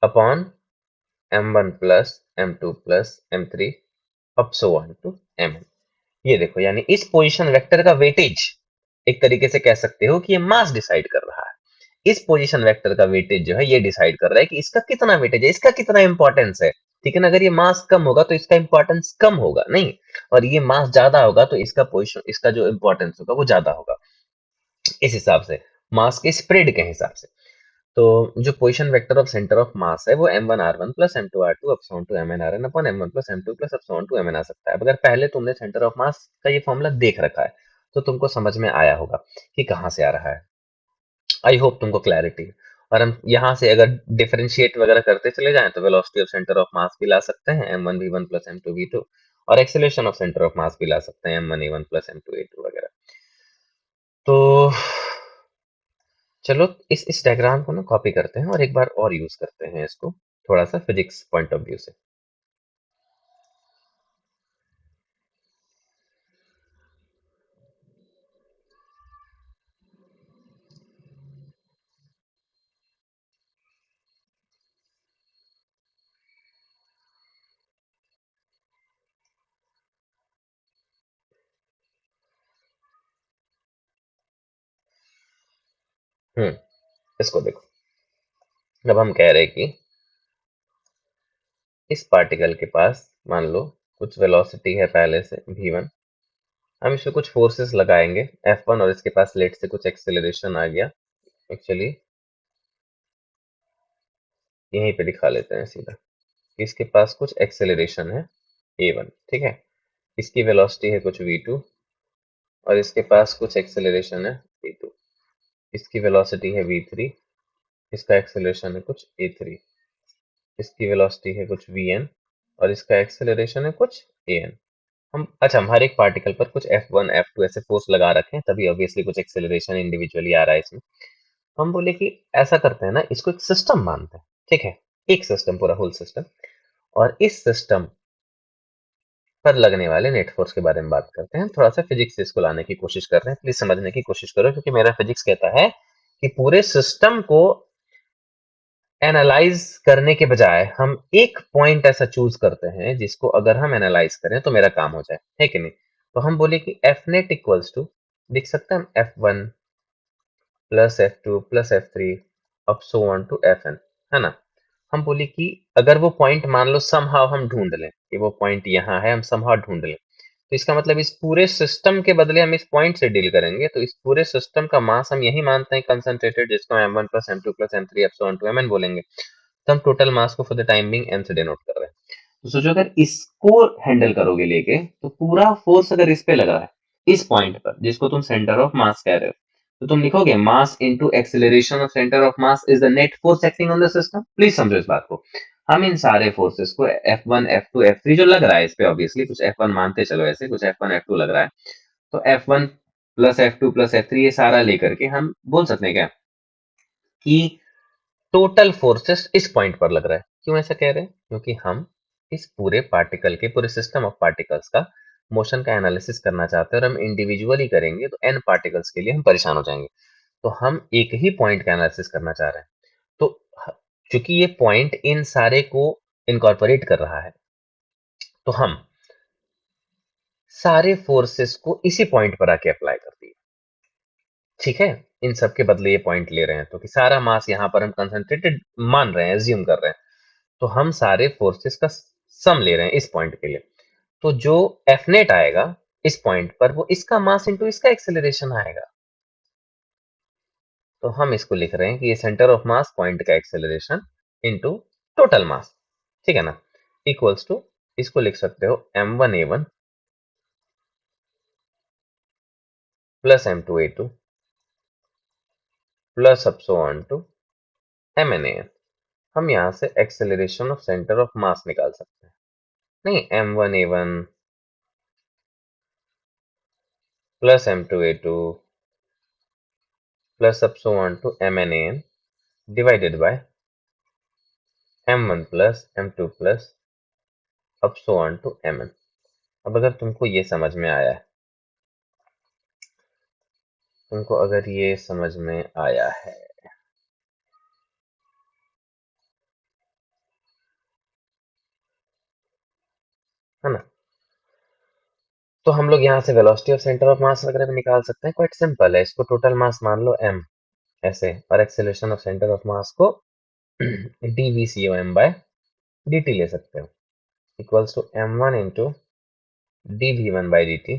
upon m1 plus m2 plus m3 up so on to mn। ये देखो, यानी इस पोजीशन वेक्टर का वेटेज एक तरीके से कह सकते हो कि ये मास डिसाइड कर रहा है। इस पोजीशन वेक्टर का वेटेज जो है ये डिसाइड कर रहा है कि इसका कितना वेटेज है, इसका कितना इंपॉर्टेंस है। ठीक है ना। अगर ये मास कम होगा तो इसका इंपॉर्टेंस कम होगा नहीं, और ये मास ज्यादा होगा तो इसका पोजीशन, इसका जो इंपॉर्टेंस होगा वो ज्यादा होगा। इस हिसाब से मास के स्प्रेड के हिसाब से। तो जो position vector of centre of mass है वो m1r1 प्लस m2r2 अपसॉन to mnrn upon m1 plus m2 plus अपसॉन टू mn आ सकता है। अगर पहले तुमने सेंटर ऑफ मास का ये फॉर्मूला देख रखा है तो तुमको समझ में आया होगा कि कहाँ से आ रहा है। आई होप तुमको क्लैरिटी है। और हम यहाँ से अगर डिफरेंशिएट वगैरह करते चले जाएं तो वेलोसिटी ऑफ सेंटर ऑफ मास भी ला सकते हैं m1v1 प्लस m2v2, और एक्सेलरेशन ऑफ सेंटर ऑफ मास भी ला सकते हैं m1a1 प्लस m2a2 वगैरह। तो चलो इस डायग्राम को ना कॉपी करते हैं और एक बार और यूज करते हैं इसको, थोड़ा सा फिजिक्स पॉइंट ऑफ व्यू से। इसको देखो, जब हम कह रहे हैं कि इस पार्टिकल के पास मान लो कुछ वेलोसिटी है पहले से v1, हम इसमें कुछ फोर्सेस लगाएंगे F1, और इसके पास लेट से कुछ एक्सेलरेशन आ गया। एक्चुअली यहीं पे दिखा लेते हैं सीधा कि इसके पास कुछ एक्सेलरेशन है a1, ठीक है। इसकी वेलोसिटी है कुछ v2, और इसके पास कुछ एक्सेलरेशन है v2। इसकी वेलोसिटी है v3, इसका एक्सेलरेशन है कुछ a3। इसकी वेलोसिटी है कुछ vn, और इसका एक्सेलरेशन है कुछ an। हम हर एक पार्टिकल पर कुछ F1 F2 ऐसे फोर्स लगा रखे हैं, तभी ऑब्वियसली कुछ एक्सेलरेशन इंडिविजुअली आ रहा है इसमें। हम बोले कि ऐसा करते हैं ना, इसको एक सिस्टम मानते हैं, ठीक है। एक सिस्टम, पूरा होल सिस्टम, और इस सिस्टम पर लगने वाले नेट फोर्स के बारे में बात करते हैं। थोड़ा सा फिजिक्स से इसको लाने की कोशिश कर रहे हैं, प्लीज समझने की कोशिश करो, क्योंकि मेरा फिजिक्स कहता है कि पूरे सिस्टम को एनालाइज करने के बजाय हम एक पॉइंट ऐसा चूज करते हैं जिसको अगर हम एनालाइज करें तो मेरा काम हो जाए, है कि नहीं। तो हम बोले कि एफ नेट इक्वल्स टू, लिख सकते हैं हम F1 plus F2 plus F3 up so on to Fn, है ना। हम बोले कि अगर वो पॉइंट मान लो समहाउ हम ढूंढ लें कि वो पॉइंट यहाँ है, हम समहाउ ढूंढ लें, तो इसका मतलब इस पूरे सिस्टम के बदले हम इस पॉइंट से डील करेंगे, तो इस पूरे सिस्टम का मास हम यही मानते हैं कंसंट्रेटेड, जिसको M1 plus M2 plus M3 up so on to Mn बोलेंगे। तो हम टोटल मास को for the time being m से डिनोट कर रहे हैं। तो सोचो अगर इसको हैंडल करोगे लेके, तो पूरा फोर्स अगर इस पे लगा है, इस पॉइंट पर जिसको तुम सेंटर ऑफ मास कह रहे हो, तो तुम लिखोगे mass into acceleration of centre of mass is the net force acting on the system. Please समझो इस बात को। हम इन सारे फोर्सेस को F1 F2 F3 जो लग रहा है इस पे, ऑब्वियसली कुछ F1 मानते चलो, ऐसे कुछ F1 F2 लग रहा है, तो F1 plus F2 plus F3 ये सारा लेकर के हम बोल सकते हैं क्या कि टोटल फोर्सेस इस पॉइंट पर लग रहा है। क्यों ऐसा कह रहे हैं? क्योंकि हम इस पूरे पार्टिकल के, पूरे सिस्टम ऑफ पार्टिकल्स का मोशन का एनालिसिस करना चाहते हैं, और हम इंडिविजुअली करेंगे तो एन पार्टिकल्स के लिए हम परेशान हो जाएंगे। तो हम एक ही पॉइंट का एनालिसिस करना चाह रहे हैं। तो चूंकि ये पॉइंट इन सारे को इनकॉर्पोरेट कर रहा है, तो हम सारे फोर्सेस को इसी पॉइंट पर आके अप्लाई कर दिए। ठीक है, इन सब के बदले ये पॉइंट ले रहे हैं, तो कि सारा मास यहाँ पर हम कंसंट्रेटेड मान रहे हैं, एज्यूम कर रहे हैं, तो हम सारे फोर्सेस का सम ले रहे हैं इस पॉइंट के लिए। तो जो एफ नेट आएगा इस पॉइंट पर, वो इसका मास इंटू इसका एक्सेलरेशन आएगा। तो हम इसको लिख रहे हैं कि ये सेंटर ऑफ मास पॉइंट का एक्सेलरेशन इंटू टोटल मास, ठीक है ना, इक्वल्स टू, इसको लिख सकते हो m1a1 plus m2a2 plus up so on to mnan। हम यहां से acceleration of centre of mass निकाल सकते हैं। नहीं, m1a1 plus m2a2 plus up so on to mnan divided by m1 plus m2 plus up so on to mn। अब अगर तुमको ये समझ में आया है, तुमको अगर ये समझ में आया है ना, तो हम लोग यहाँ से वेलोसिटी ऑफ सेंटर ऑफ मास वगैरह भी निकाल सकते हैं। क्वाइट सिंपल है, इसको टोटल मास मान लो m ऐसे, और acceleration of centre of mass को dvcom बाय dt ले सकते हो, equals to m1 into dv1 by dt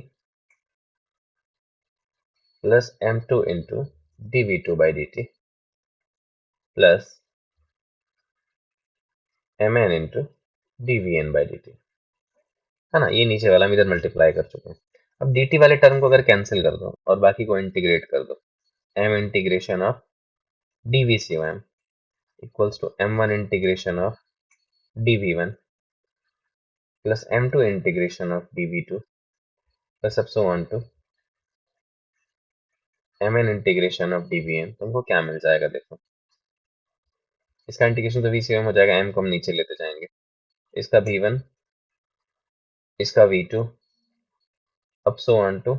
plus m2 into dv2 by dt plus mn into dvn by dt, है ना। ये नीचे वाला हम इधर मल्टीप्लाई कर चुके हैं। अब dt वाले टर्म को अगर कैंसिल कर दो और बाकी को इंटीग्रेट कर दो, m integration of dvcom equals to m1 integration of dv1 plus m2 integration of dv2 plus अब so on to mn integration of dvn। तुमको क्या मिल जाएगा देखो, इसका इंटीग्रेशन तो vcm हो जाएगा, m को हम नीचे लेते जाएंगे, इसका v1 इसका v2 अब so on to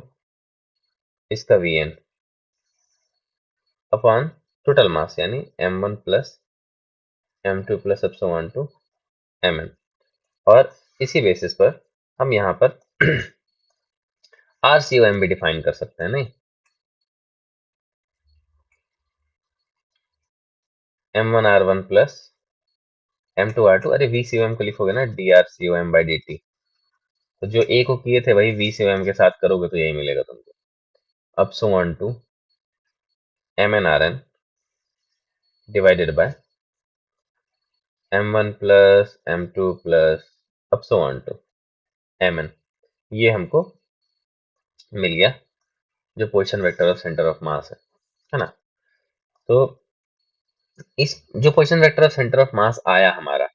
इसका vn अपॉन टोटल मास यानी m1 प्लस m2 प्लस अब so on to mn। और इसी बेसिस पर हम यहाँ पर RCOM भी डिफाइन कर सकते हैं, नहीं, m1r1 प्लस m2r2, अरे vcom को लिखोगे ना drcom बाई dt, तो जो ए को किए थे वही vcom के साथ करोगे तो यही मिलेगा तुमको। Up so on to mnrn divided by m1 plus m2 plus up so on to mn। ये हमको मिल गया जो position vector of centre of mass है ना। तो इस जो position vector of centre of मास आया हमारा,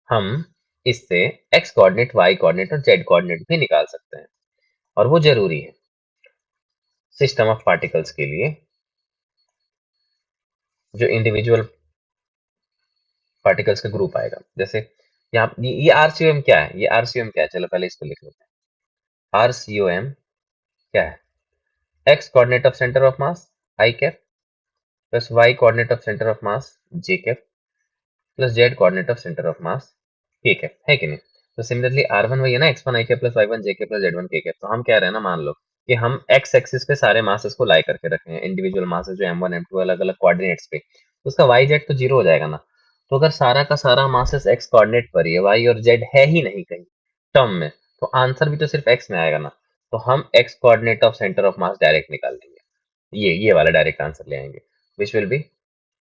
हम इससे x कोऑर्डिनेट, y कोऑर्डिनेट और z कोऑर्डिनेट भी निकाल सकते हैं, और वो जरूरी है सिस्टम ऑफ पार्टिकल्स के लिए। जो इंडिविजुअल पार्टिकल्स का ग्रुप आएगा, जैसे यहाँ ये आरसीओएम क्या है, ये आरसीओएम क्या है, चलो पहले इसको लिख लेते हैं। आरसीओएम क्या है? X coordinate of centre of mass I cap plus Y coordinate of centre of mass J cap plus Z coordinate of centre of mass K cap, है कि नहीं? तो सिमिलरली आर वन वही है ना, एक्स वन आई cap plus Y one जे cap plus Z one के cap. तो हम कह रहे हैं ना, मान लो कि हम एक्स एक्सिस पे सारे मासेस को लाई करके रखे हैं, इंडिविजुअल मासेस जो एम वन एम टू अलग अलग कोऑर्डिनेट्स पे, तो उसका वाई जेड तो जीरो हो जाएगा ना। तो अगर सारा का सारा मासेस एक्स कोऑर्डिनेट पर ही है, वाई और जेड है ही नहीं कहीं टर्म में, तो आंसर भी तो सिर्फ एक्स में आएगा ना। तो हम X coordinate of centre of mass direct निकाल लेंगे, ये वाला डायरेक्ट आंसर ले आएंगे, which will be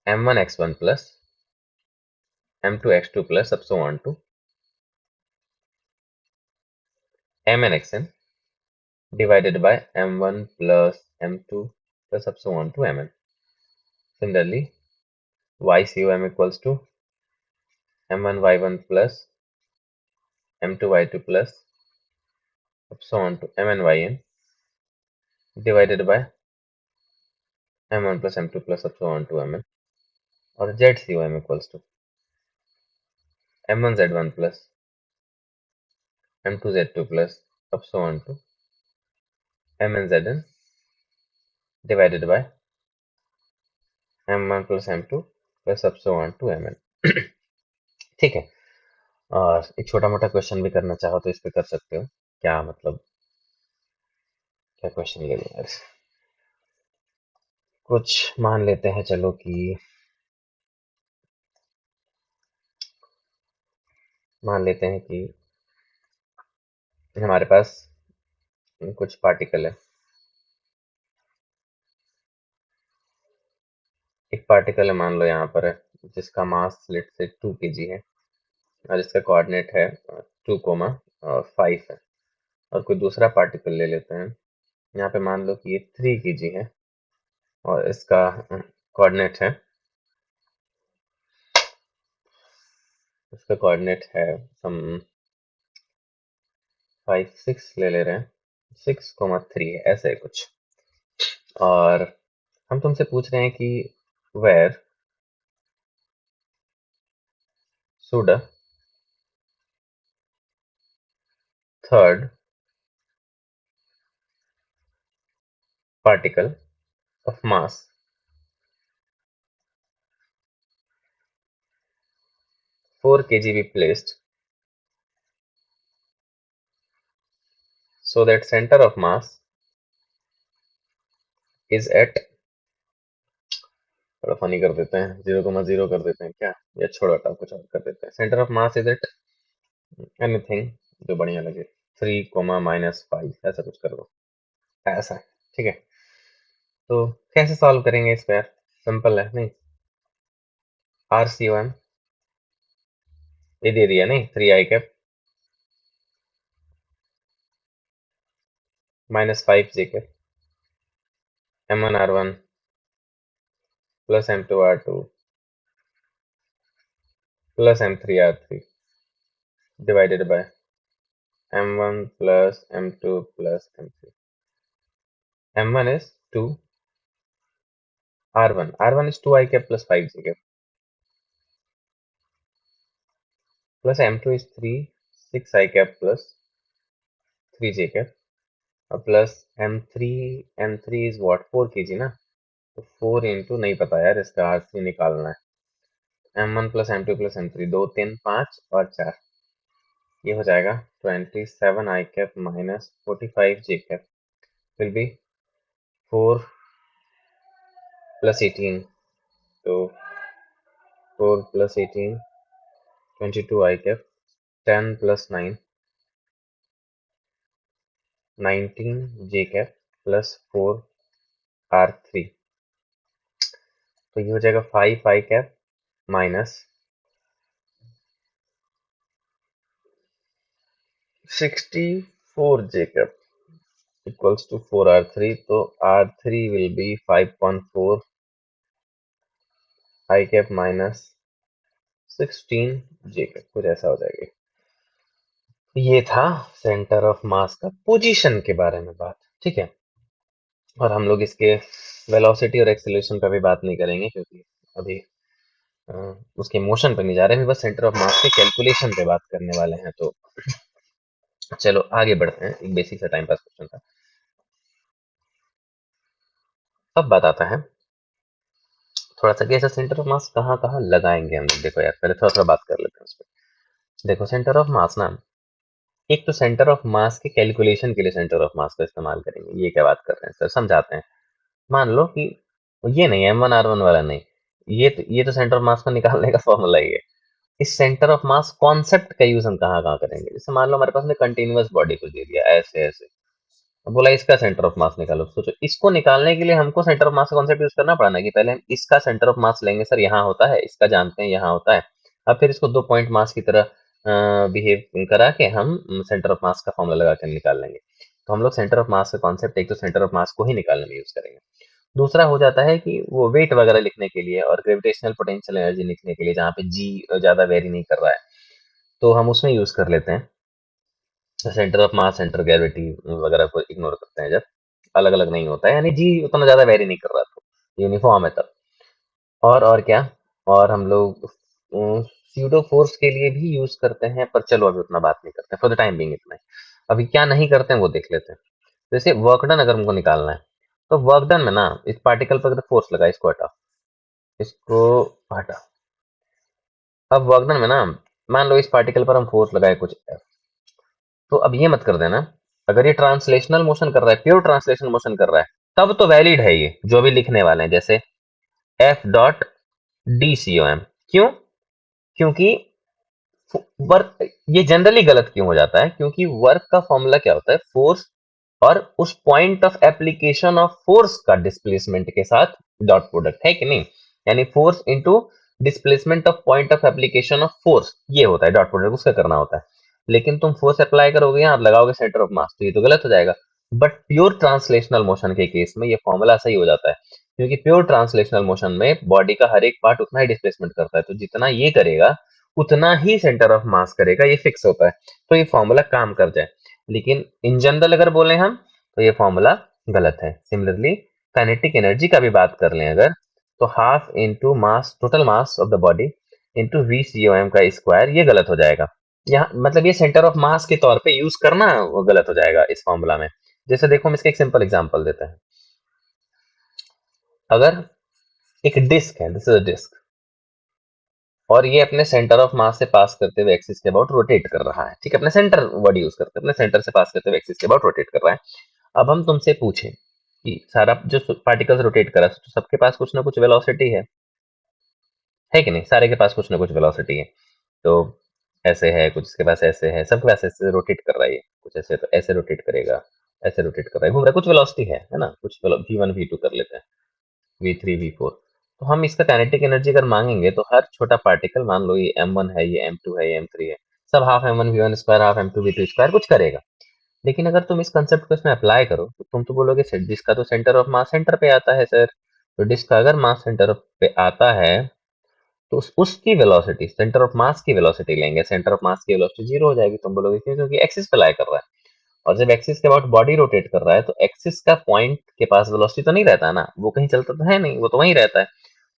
m1 x1 plus m2 x2 plus up so on to mn xn divided by m1 plus m2 plus up so on to mn. Similarly, ycom equals to m1 y1 plus m2 y2 plus up so on to mn yn divided by m1 plus m2 plus up so on to mn. और zcom equals to m1 z1 plus m2 z2 plus up so on to mn zn divided by m1 plus m2 plus up so on to mn. ठीक है। और एक छोटा मोटा question भी करना चाहो तो इस पे कर सकते हो। क्या मतलब, क्या क्वेश्चन ले लो यार, कुछ मान लेते हैं चलो कि मान लेते हैं कि हमारे पास कुछ पार्टिकल है। एक पार्टिकल है, मान लो यहाँ पर है, जिसका मास लेट से 2 kg है और इसका कोऑर्डिनेट है 2, 5 है। और कोई दूसरा पार्टिकल ले लेते हैं, यहाँ पे मान लो कि ये 3 kg है और इसका कोऑर्डिनेट है, इसका कोऑर्डिनेट है सम 5, 6 ले रहे हैं, 6, 3 है, ऐसे है कुछ। और हम तुमसे पूछ रहे हैं कि where should a third particle of mass 4 kg be placed so that center of mass is at, थोड़ा फनी कर देते हैं, 0,0 कर देते हैं क्या, या छोड़ो हटाओ कुछ और कर देते हैं, centre of mass is eight anything जो बढ़िया लगे, 3, -5 ऐसा कुछ कर दो, ऐसा है, ठीक है। तो कैसे सॉल्व करेंगे इसको यार, सिंपल है नहीं, आर सी ओ एम ये दे दिया नहीं, 3 i cap -5 j cap m1 r1 plus m2 r2 plus m3 r3 divided by m1 plus m2 plus m3. m1 is 2, r1 is 2 i cap plus 5 j cap plus m2 is 3, 6 i cap plus 3 j cap और plus m3 is what, 4 kg ना, तो 4 into नहीं पता यार, इसका r3 निकालना है, m1 plus m2 plus m3, 2, 3, 5 और 4, ये हो जाएगा 27 i cap minus 45 j cap will be 4 plus 18, तो 4 plus 18 22 i cap 10 plus 9 19 j cap plus 4 r3, तो ये हो जाएगा 5 i cap minus 64 j cap equals to 4 r3, तो r3 will be 5.4 i cap minus 16 j cap, कुछ ऐसा हो जाएगा। ये था सेंटर ऑफ मास का पोजीशन के बारे में बात, ठीक है। और हम लोग इसके वेलोसिटी और एक्सेलरेशन पे भी बात नहीं करेंगे, क्योंकि अभी उसके मोशन पे नहीं जा रहे, अभी बस सेंटर ऑफ मास के कैलकुलेशन पे बात करने वाले हैं। तो चलो आगे बढ़ते हैं, एक बेसिक सा टाइम पास क्वेश्चन था। अब बात आता है थोड़ा सा कि ऐसा सेंटर ऑफ मास कहाँ कहाँ लगाएंगे हम लोग। देखो यार, पहले थोड़ा थोड़ा बात कर लेते हैं उस पर। देखो सेंटर ऑफ मास ना, एक तो सेंटर ऑफ मास के कैलकुलेशन के लिए सेंटर ऑफ मास का इस्तेमाल करेंगे। ये क्या बात कर रहे हैं सर, समझाते हैं। मान लो कि ये नहीं, M1R1 वाला नहीं, ये तो सेंटर ऑफ मास को निकालने का फॉर्मूला ही है। इस सेंटर ऑफ मास कॉन्सेप्ट का यूज हम कहाँ कहाँ करेंगे। जैसे मान लो हमारे पास में कंटिन्यूअस बॉडी को दे दिया ऐसे ऐसे, अब बोला इसका सेंटर ऑफ मास निकालो। सोचो, इसको निकालने के लिए हमको सेंटर ऑफ मास का कॉन्सेप्ट यूज करना पड़ा ना, कि पहले हम इसका सेंटर ऑफ मास लेंगे, सर यहाँ होता है, इसका जानते हैं यहाँ होता है। अब फिर इसको 2 पॉइंट मास की तरह बिहेव करा के हम सेंटर ऑफ मास का फॉर्मूला लगा कर निकाल लेंगे। तो हम लोग सेंटर ऑफ मास का कॉन्सेप्ट एक तो सेंटर ऑफ मास को ही निकालने में यूज करेंगे। दूसरा हो जाता है कि वो वेट वगैरह लिखने के लिए और ग्रेविटेशनल पोटेंशियल एनर्जी लिखने के लिए, जहाँ पे जी ज्यादा वेरी नहीं कर रहा है, तो हम उसमें यूज कर लेते हैं centre of mass, centre gravity वगैरह को इग्नोर करते हैं जब अलग अलग नहीं होता है, यानी जी उतना ज्यादा वेरी नहीं कर रहा, तो यूनिफॉर्म है तब। और क्या, और हम लोग स्यूडो फोर्स के लिए भी यूज करते हैं, पर चलो अभी उतना बात नहीं करते फॉर द टाइम बीइंग, इतना ही। अभी क्या नहीं करते हैं वो देख लेते हैं। जैसे वर्क डन अगर हमको निकालना है, तो वर्क डन में ना इस पार्टिकल पर फोर्स लगा, इसको हटा, इसको हटा। अब वर्क डन में ना, मान लो इस पार्टिकल पर हम फोर्स लगाए कुछ F, तो अब ये मत कर देना, अगर ये ट्रांसलेशनल मोशन कर रहा है, प्योर ट्रांसलेशनल मोशन कर रहा है, तब तो वैलिड है ये जो भी लिखने वाले हैं, जैसे F.DCOM। क्यों? क्योंकि वर्क, ये जनरली गलत क्यों हो जाता है, क्योंकि वर्क का फॉर्मूला क्या होता है, फोर्स और उस point of application of force का डिस्प्लेसमेंट के साथ डॉट प्रोडक्ट, है कि नहीं। यानी force into displacement of point of application of force, ये होता है डॉट प्रोडक्ट, उसका करना होता है। लेकिन तुम फोर्स अप्लाई करोगे यहाँ, लगाओगे सेंटर ऑफ मास, तो ये तो गलत हो जाएगा। बट प्योर ट्रांसलेशनल मोशन के केस में ये फॉर्मूला सही हो जाता है, क्योंकि प्योर ट्रांसलेशनल मोशन में बॉडी का हर एक पार्ट उतना ही डिस्प्लेसमेंट करता है, तो जितना ये करेगा उतना ही सेंटर ऑफ मास करेगा, ये फिक्स होता है। तो ये फॉर्मूला काम कर जाए। लेकिन इन जनरल अगर बोले हम, तो ये फॉर्मूला गलत है। सिमिलरली काइनेटिक एनर्जी का भी बात कर लें अगर, तो half into mass, total mass of the body into VCOM का स्क्वायर, ये गलत हो जाएगा। यहाँ मतलब ये सेंटर ऑफ मास के तौर पे यूज करना वो गलत हो जाएगा इस फॉर्मूला में। जैसे देखो हम इसका एक सिंपल एग्जांपल देते हैं। अगर एक डिस्क है, दिस इज अ डिस्क, और ये अपने सेंटर ऑफ मास से पास करते हुए एक्सिस के अबाउट रोटेट कर रहा है, ठीक है, अपने सेंटर वर्ड यूज करते हैं, अपने सेंटर से पास करते हुए एक्सिस के अबाउट रोटेट कर रहा है। अब हम तुमसे पूछें कि सारा जो पार्टिकल्स रोटेट कर रहा है, तो सबके पास कुछ ना कुछ वेलोसिटी है कि नहीं, सारे के पास कुछ ना कुछ वेलोसिटी है। तो ऐसे है, कुछ इसके पास ऐसे है, सबके पास ऐसे रोटेट कर रहा है, कुछ ऐसे, तो ऐसे रोटेट करेगा, ऐसे रोटेट कर रहा है, घूम रहा है, कुछ वेलोसिटी है ना, कुछ V1 V2 कर लेते हैं, V3 V4। तो हम इसका काइनेटिक एनर्जी अगर मांगेंगे, तो हर छोटा पार्टिकल, मान लो ये M1 है, ये M2 है, ये M3 है, सब half M1 V1 square, half M2 V2 square कुछ करेगा। लेकिन अगर तुम इस कंसेप्ट को इसमें अप्लाई करो, तो तुम तो बोलोगे सर डिस्क का तो सेंटर ऑफ मास सेंटर पे आता है सर, तो डिस्क का अगर मास सेंटर पे आता है, तो उसकी वेलोसिटी, सेंटर ऑफ मास की वेलोसिटी लेंगे, सेंटर ऑफ मास की वेलोसिटी जीरो हो जाएगी। तुम बोलोगे क्यों? क्योंकि एक्सिस पे लाई कर रहा है, और जब एक्सिस के अबाउट बॉडी रोटेट कर रहा है, तो एक्सिस का पॉइंट के पास वेलोसिटी तो नहीं रहता है ना, वो कहीं चलता तो है नहीं, वो तो वहीं रहता है,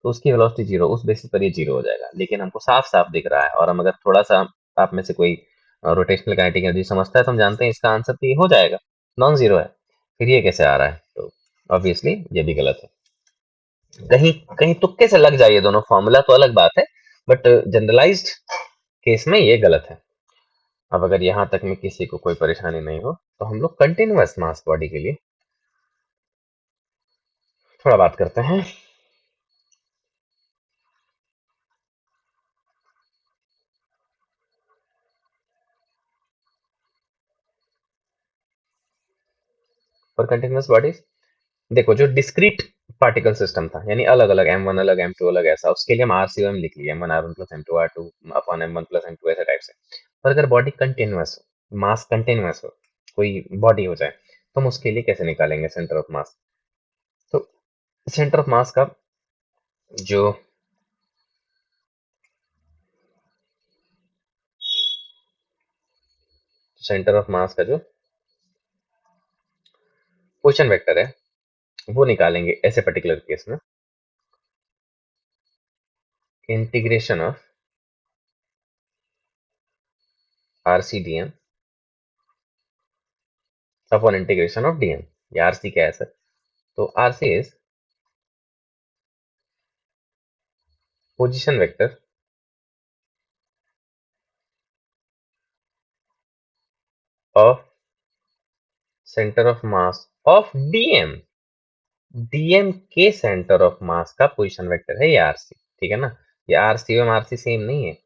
तो उसकी वेलोसिटी जीरो, उस बेसिस पर ये जीरो हो जाएगा। लेकिन हमको साफ साफ दिख रहा है, और हम अगर थोड़ा सा, आप में से कोई रोटेशनल काइनेटिक एनर्जी समझता है, तो हम जानते हैं इसका आंसर तो ये हो जाएगा, नॉन जीरो है। फिर ये कैसे आ रहा है? तो ऑब्वियसली ये भी गलत है। कहीं कहीं तुक्के से लग जाए ये दोनों फॉर्मूला तो अलग बात है, बट जनरलाइज्ड केस में ये गलत है। अब अगर यहां तक में किसी को कोई परेशानी नहीं हो, तो हम लोग कंटिन्यूअस मास बॉडी के लिए थोड़ा बात करते हैं। फॉर कंटिन्यूअस बॉडीज, देखो जो डिस्क्रीट पार्टिकल सिस्टम था, यानी अलग अलग M1 अलग, M2 अलग, ऐसा, उसके लिए हम RCOM लिख लिया, M1R1 plus M2R2 upon M1 plus M2, ऐसे टाइप से। पर अगर बॉडी कंटिन्यूअस हो, मास कंटिन्यूअस हो, कोई बॉडी हो जाए, तो हम उसके लिए कैसे निकालेंगे सेंटर ऑफ मास? तो सेंटर ऑफ मास का जो सेंटर ऑफ मास का जो पोजीशन वेक्टर है, वो निकालेंगे ऐसे पर्टिकुलर केस में integration of RCDM upon integration of DM। ये RC क्या है सर? तो RC is position vector of centre of mass of DM। DM के सेंटर ऑफ मास का पोजीशन वेक्टर है ये RC, ठीक है ना। ये RC एवं RC सेम नहीं है।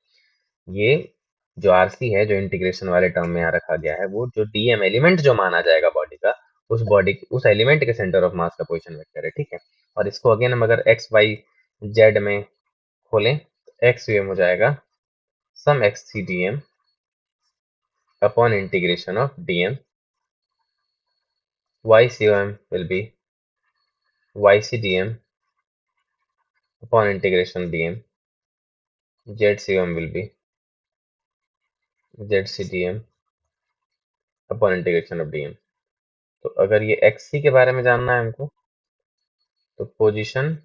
ये जो RC है, जो इंटीग्रेशन वाले टर्म में यहाँ रखा गया है, वो जो DM एलिमेंट जो माना जाएगा बॉडी का, उस एलिमेंट के सेंटर ऑफ मास का पोजीशन वेक्टर है, ठीक है। और इसको अगेन हम अगर XYZ में खोलें तो XUM हो जाएगा सम XCDM upon integration of DM। YCOM will be YCDM upon integration DM। ZCOM will be ZCDM upon integration of DM। तो अगर ये XC के बारे में जानना है हमको, तो position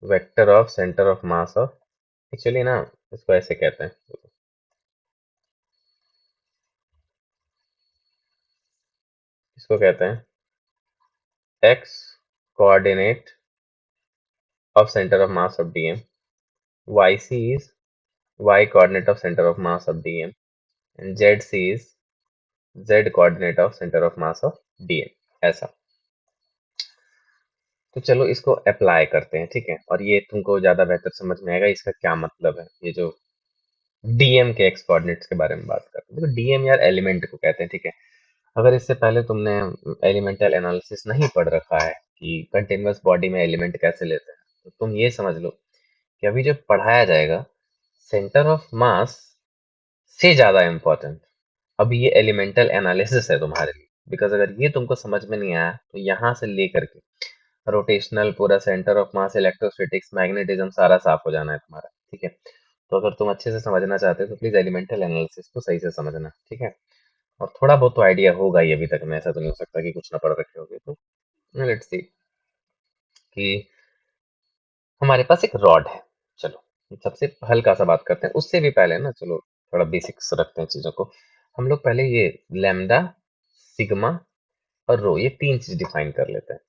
vector of centre of mass of, actually ना इसको ऐसे कहते हैं, इसको कहते हैं X coordinate of center of mass of DM। YC is Y coordinate of center of mass of DM, and ZC is Z coordinate of center of mass of DM। ऐसा। तो चलो इसको अप्लाई करते हैं, ठीक है। और ये तुमको ज्यादा बेहतर समझ में आएगा इसका क्या मतलब है, ये जो DM के एक्स कोऑर्डिनेट्स के बारे में बात करते हैं। देखो DM यार एलिमेंट को कहते हैं, ठीक है। अगर इससे पहले तुमने एलिमेंटल एनालिसिस नहीं पढ़ रखा है कि कंटिन्यूअस बॉडी में एलिमेंट कैसे लेते हैं, तो तुम ये समझ लो कि अभी जो पढ़ाया जाएगा सेंटर ऑफ मास से ज्यादा इंपॉर्टेंट अभी ये एलिमेंटल एनालिसिस है तुम्हारे लिए। बिकॉज अगर ये तुमको समझ में नहीं आया तो यहाँ से लेकर के रोटेशनल पूरा centre of mass, electrostatics, magnetism सारा साफ हो जाना है तुम्हारा, ठीक है। तो अगर तुम अच्छे से समझना चाहते हो तो प्लीज एलिमेंटल एनालिसिस को सही से समझना, ठीक है। और थोड़ा बहुत तो आइडिया होगा ही अभी तक में, ऐसा तो नहीं हो सकता कि कुछ ना पढ़ रखे होगे। तो लेट्स सी कि हमारे पास एक रॉड है। चलो सबसे हल्का सा बात करते हैं, उससे भी पहले ना चलो थोड़ा बेसिक्स रखते हैं चीजों को। हम लोग पहले ये लैम्डा, सिग्मा और रो, ये तीन चीज डिफाइन कर लेते हैं।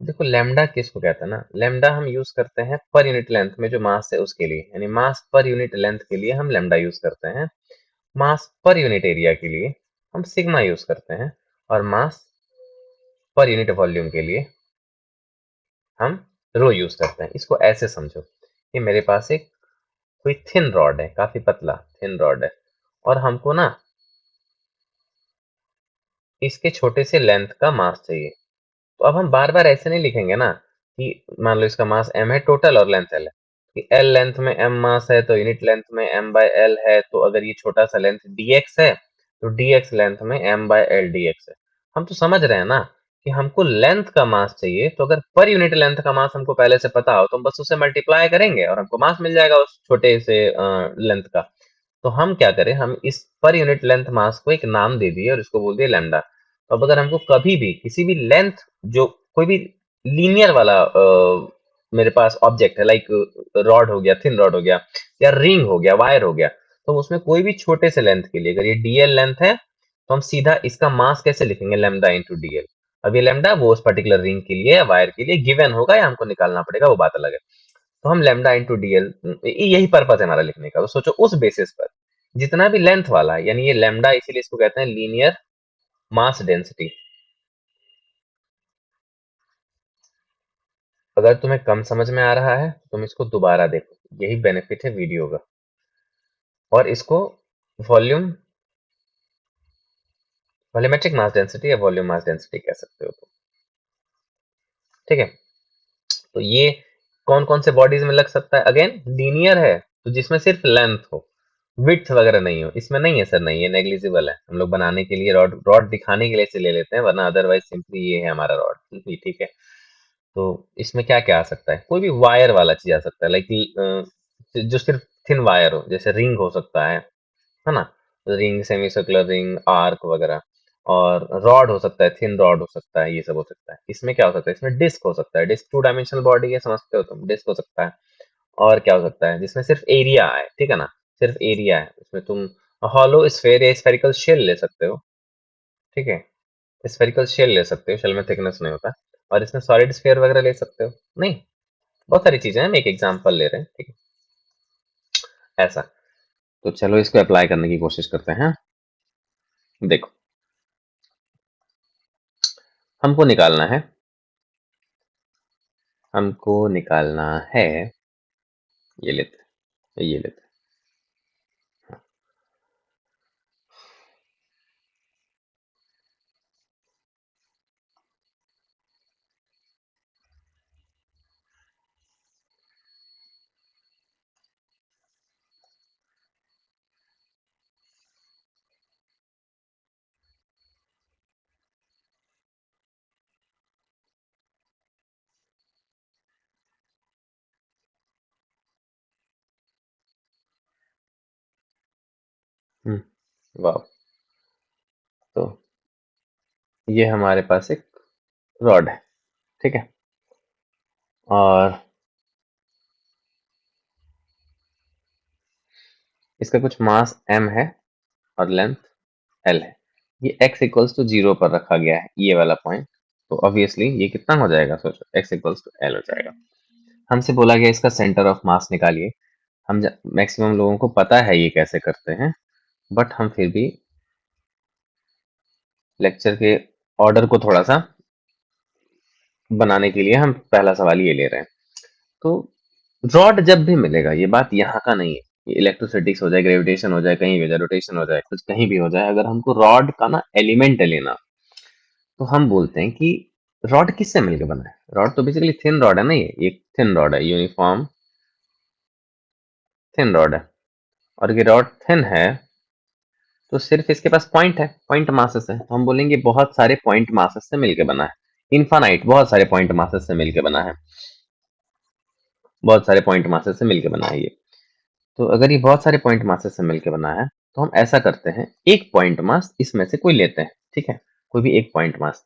देखो लैम्डा किसको कहते हैं ना, लैम्डा हम यूज करते हैं पर यूनिट लेंथ में जो मास है उसके लिए, यानी मास पर यूनिट लेंथ के लिए हम लैम्डा यूज करते हैं। मास पर यूनिट एरिया के लिए हम सिग्मा यूज करते हैं, और मास पर यूनिट वॉल्यूम के लिए हम रो यूज करते हैं। इसको ऐसे समझो कि मेरे पास एक कोई थिन रॉड है, काफी पतला थिन रॉड है, और हमको ना इसके छोटे से लेंथ का मास चाहिए। तो अब हम बार बार ऐसे नहीं लिखेंगे ना कि मान लो इसका मास m है टोटल और लेंथ l है, कि l लेंथ में m मास है तो यूनिट लेंथ में m बाय l है। तो अगर ये छोटा सा लेंथ dx है तो dx लेंथ में m बाय l dx है। हम तो समझ रहे हैं ना कि हमको लेंथ का मास चाहिए, तो अगर पर यूनिट लेंथ का मास हमको पहले से पता हो तो हम बस उसे मल्टीप्लाई करेंगे और हमको मास मिल जाएगा उस छोटे से लेंथ का। तो हम क्या करें, हम इस पर यूनिट लेंथ मास को एक नाम दे दिए और इसको बोल दिए लैम्डा। तो अब अगर हमको कभी भी किसी भी लेंथ, जो कोई भी लीनियर वाला मेरे पास ऑब्जेक्ट है, लाइक रॉड हो गया, थिन रॉड हो गया, या रिंग हो गया, वायर हो गया, तो उसमें कोई भी छोटे से लेंथ के लिए अगर ये डीएल लेंथ है तो हम सीधा इसका मास कैसे लिखेंगे, लैम्डा इंटू डीएल। अब ये लैम्डा वो उस पर्टिकुलर रिंग के लिए या वायर के लिए गिवन होगा या हमको निकालना पड़ेगा, वो बात अलग है। तो हम लैम्डा इंटू डीएल, यही पर्पज है हमारा लिखने का। तो सोचो उस बेसिस पर जितना भी लेंथ वाला है, यानी ये लैम्डा इसीलिए इसको कहते हैं लीनियर मास डेंसिटी। अगर तुम्हें कम समझ में आ रहा है तो तुम इसको दोबारा देखो, यही बेनिफिट है वीडियो का। और इसको वॉल्यूम, वॉल्यूमेट्रिक मास डेंसिटी या वॉल्यूम मास डेंसिटी कह सकते हो तुम, ठीक है। तो ये कौन कौन से बॉडीज में लग सकता है, अगेन लीनियर है तो जिसमें सिर्फ लेंथ हो, विड्थ वगैरह नहीं हो, इसमें नहीं है सर, नहीं, ये नेग्लिजिबल है। हम लोग बनाने के लिए रॉड रॉड दिखाने के लिए इसे ले लेते हैं, वरना अदरवाइज सिंपली ये है हमारा रॉड, ठीक है। तो इसमें क्या क्या आ सकता है, कोई भी वायर वाला चीज आ सकता है, लाइक जो सिर्फ थिन वायर हो, जैसे रिंग हो सकता है ना, ring, semi circular ring, arc वगैरह। और रॉड हो सकता है, थिन रॉड हो सकता है, ये सब हो सकता है। इसमें क्या हो सकता है, इसमें डिस्क हो सकता है, डिस्क टू डायमेंशनल बॉडी है, समझते हो तुम, डिस्क हो सकता है। और क्या हो सकता है जिसमें सिर्फ एरिया है, ठीक है ना, सिर्फ एरिया है, उसमें तुम हॉलो स्फेयर या स्फेरिकल शेल ले सकते हो, ठीक है, स्फेरिकल शेल ले सकते हो, शेल में थिकनेस नहीं होता, और इसमें सॉलिड स्फेयर वगैरह ले सकते हो, नहीं, बहुत सारी चीजें हैं, हम एक एग्जांपल ले रहे हैं, ठीक है, ऐसा। तो चलो इसको अप्लाई करने की कोशिश करते हैं। देखो, हमको निकालना है, हमको निकालना है, ये लेते हैं, ये लेते हैं। वाह। तो ये हमारे पास एक रॉड है, ठीक है, और इसका कुछ मास m है और लेंथ l है। ये x इक्वल्स टू 0 पर रखा गया है, ये वाला पॉइंट। तो ऑब्वियसली ये कितना हो जाएगा, सोचो, x इक्वल्स टू l हो जाएगा। हमसे बोला गया इसका सेंटर ऑफ मास निकालिए। हम मैक्सिमम लोगों को पता है ये कैसे करते हैं, बट हम फिर भी लेक्चर के ऑर्डर को थोड़ा सा बनाने के लिए हम पहला सवाल ये ले रहे हैं। तो रॉड जब भी मिलेगा, ये बात यहाँ का नहीं है, ये इलेक्ट्रोस्टैटिक्स हो जाए, ग्रेविटेशन हो जाए, कहीं भी हो जाए, रोटेशन हो जाए, कुछ कहीं भी हो जाए, अगर हमको रॉड का ना एलिमेंट लेना, तो हम बोलते हैं कि रॉड किससे मिलकर बना है। रॉड तो बेसिकली थिन रॉड है ना, ये एक थिन रॉड है, यूनिफॉर्म थिन रॉड है, और ये रॉड थिन है तो सिर्फ इसके पास पॉइंट है, पॉइंट मासेस है, तो हम बोलेंगे बहुत सारे पॉइंट मासेस से मिलकर बना है। इनफाइनाइट, बहुत सारे पॉइंट मासेस से मिलकर बना है, बहुत सारे पॉइंट मासेस से मिलकर बना है ये। तो अगर ये बहुत सारे पॉइंट मासेस से मिलकर बना है, तो हम ऐसा करते हैं, एक पॉइंट मास इसमें से कोई लेते हैं, ठीक है, कोई भी एक पॉइंट मास।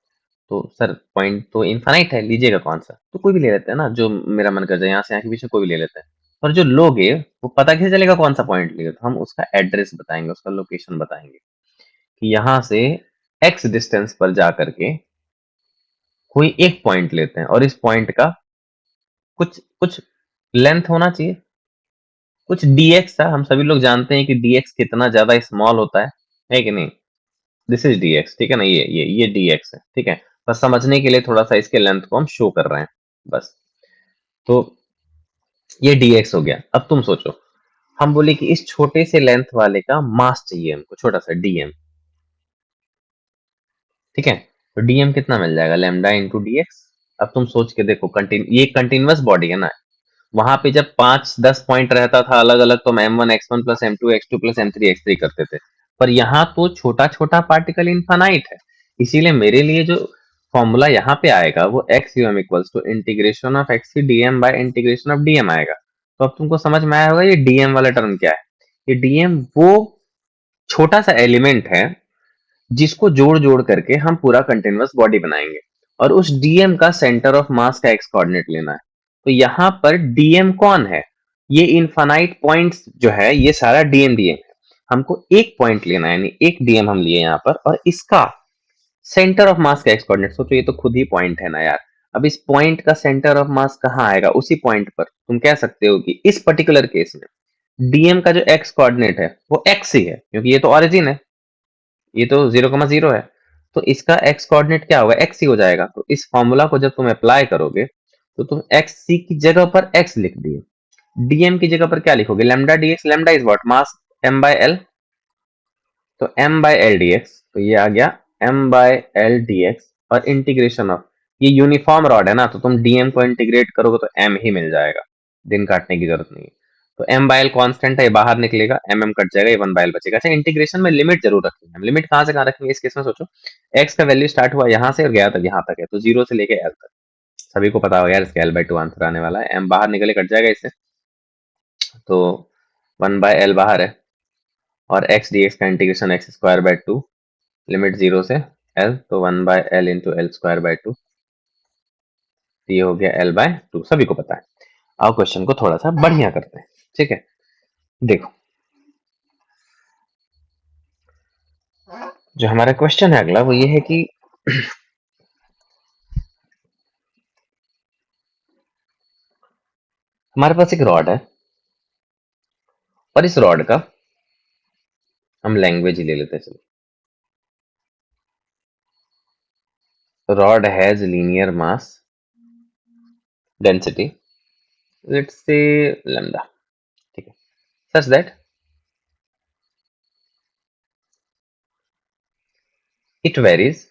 तो सर पॉइंट तो इनफाइनाइट है, लीजिएगा कौन सा, तो कोई भी ले लेते हैं ना, जो मेरा मन कर जाए, यहाँ से यहाँ के बीच में कोई भी ले लेते हैं। और जो लोगे वो पता कैसे चलेगा कौन सा पॉइंट लिए, तो हम उसका एड्रेस बताएंगे, उसका लोकेशन बताएंगे कि यहाँ से एक्स डिस्टेंस पर जा करके कोई एक पॉइंट लेते हैं, और इस पॉइंट का कुछ कुछ लेंथ होना चाहिए, कुछ dx था, हम सभी लोग जानते हैं कि dx कितना ज्यादा स्मॉल होता है कि नहीं। दिस इज dx, ठीक है ना, ये dx है, ठीक है, बस समझने के लिए थोड़ा सा इसके लेंथ को हम शो कर रहे हैं, बस। तो ये dx हो गया। अब तुम सोचो, हम बोले कि इस छोटे से लेंथ वाले का मास चाहिए हमको, छोटा सा dm, ठीक है, तो dm कितना मिल जाएगा, लैम्डा इंटू dx। अब तुम सोच के देखो, ये कंटिन्यूअस बॉडी है ना, वहां पे जब 5-10 पॉइंट रहता था अलग अलग, तो हम m1 x1 plus m2 x2 plus m3 x3 करते थे, पर यहाँ तो छोटा छोटा पार्टिकल इनफाइनाइट है, इसीलिए मेरे लिए जो फॉर्मूला यहाँ पे आएगा वो x um equals to integration of x dm by integration of dm आएगा। तो अब तुमको समझ में आया होगा ये dm वाला टर्म क्या है। ये dm वो छोटा सा एलिमेंट है जिसको जोड़ जोड़ करके हम पूरा कंटिन्यूअस बॉडी बनाएंगे, और उस डीएम का सेंटर ऑफ मास का एक्स कोऑर्डिनेट लेना है। तो यहाँ पर डीएम कौन है, ये इनफाइनाइट पॉइंट्स जो है ये सारा डीएम डीएम है, हमको एक पॉइंट लेना है, यानी एक डीएम हम लिए यहाँ पर, और इसका सेंटर ऑफ मास का एक्स कोऑर्डिनेट। सोचो ये तो खुद ही पॉइंट है ना यार। अब इस पॉइंट का सेंटर ऑफ मास कहाँ आएगा, उसी पॉइंट पर। तुम कह सकते हो कि इस पर्टिकुलर केस में डीएम का जो एक्स कोऑर्डिनेट है वो एक्स ही है, क्योंकि ये तो ऑरिजिन है, ये तो 0,0 है, तो इसका एक्स कोऑर्डिनेट क्या होगा, एक्स ही हो जाएगा। तो इस फॉर्मूला को जब तुम अप्लाई करोगे, तो तुम एक्स सी की जगह पर एक्स लिख दिए, डीएम की जगह पर क्या लिखोगे, lambda D X, lambda is what, mass M by L, तो एम बाय एल डीएक्स, तो ये आ गया एम बाय एल डीएक्स, और इंटीग्रेशन ऑफ, ये यूनिफॉर्म रॉड है ना, तो तुम डीएम को इंटीग्रेट करोगे तो एम ही मिल जाएगा, दिन काटने की जरूरत नहीं है। तो एम बाय एल कॉन्स्टेंट है, ये बाहर निकलेगा, एम एम कट जाएगा, ये 1/l बचेगा। अच्छा, इंटीग्रेशन में लिमिट जरूर रखेंगे हम, लिमिट कहाँ से कहाँ रखेंगे इस केस में, सोचो, एक्स का वैल्यू स्टार्ट हुआ यहाँ से और गया तक यहाँ तक है, तो 0 से लेके एल तक, सभी को पता होगा यार, इसका l/2 आंसर आने वाला है, एम बाहर निकले कट जाएगा इससे, तो 1/l बाहर है, और एक्स डी एक्स का इंटीग्रेशन x² 2, लिमिट 0 से l, तो 1/l इंटू l² 2, ये हो गया l/2, सभी को पता है। आओ क्वेश्चन को थोड़ा सा बढ़िया करते हैं, ठीक है। देखो, जो हमारा क्वेश्चन है अगला वो ये है कि हमारे पास एक रॉड है और इस रॉड का हम लैंग्वेज ही ले लेते हैं, चलो। Rod has linear mass density, let's say lambda, ठीक है, such that it varies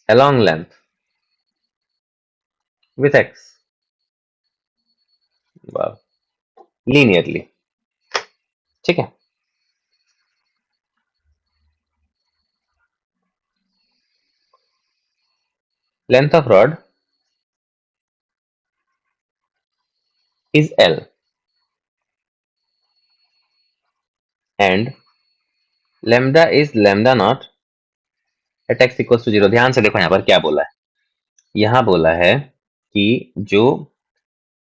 along length with x, वाह, linearly, ठीक है। Length of rod is L and lambda is lambda naught at x equals to 0। ध्यान से देखो यहाँ पर क्या बोला है। यहाँ बोला है कि जो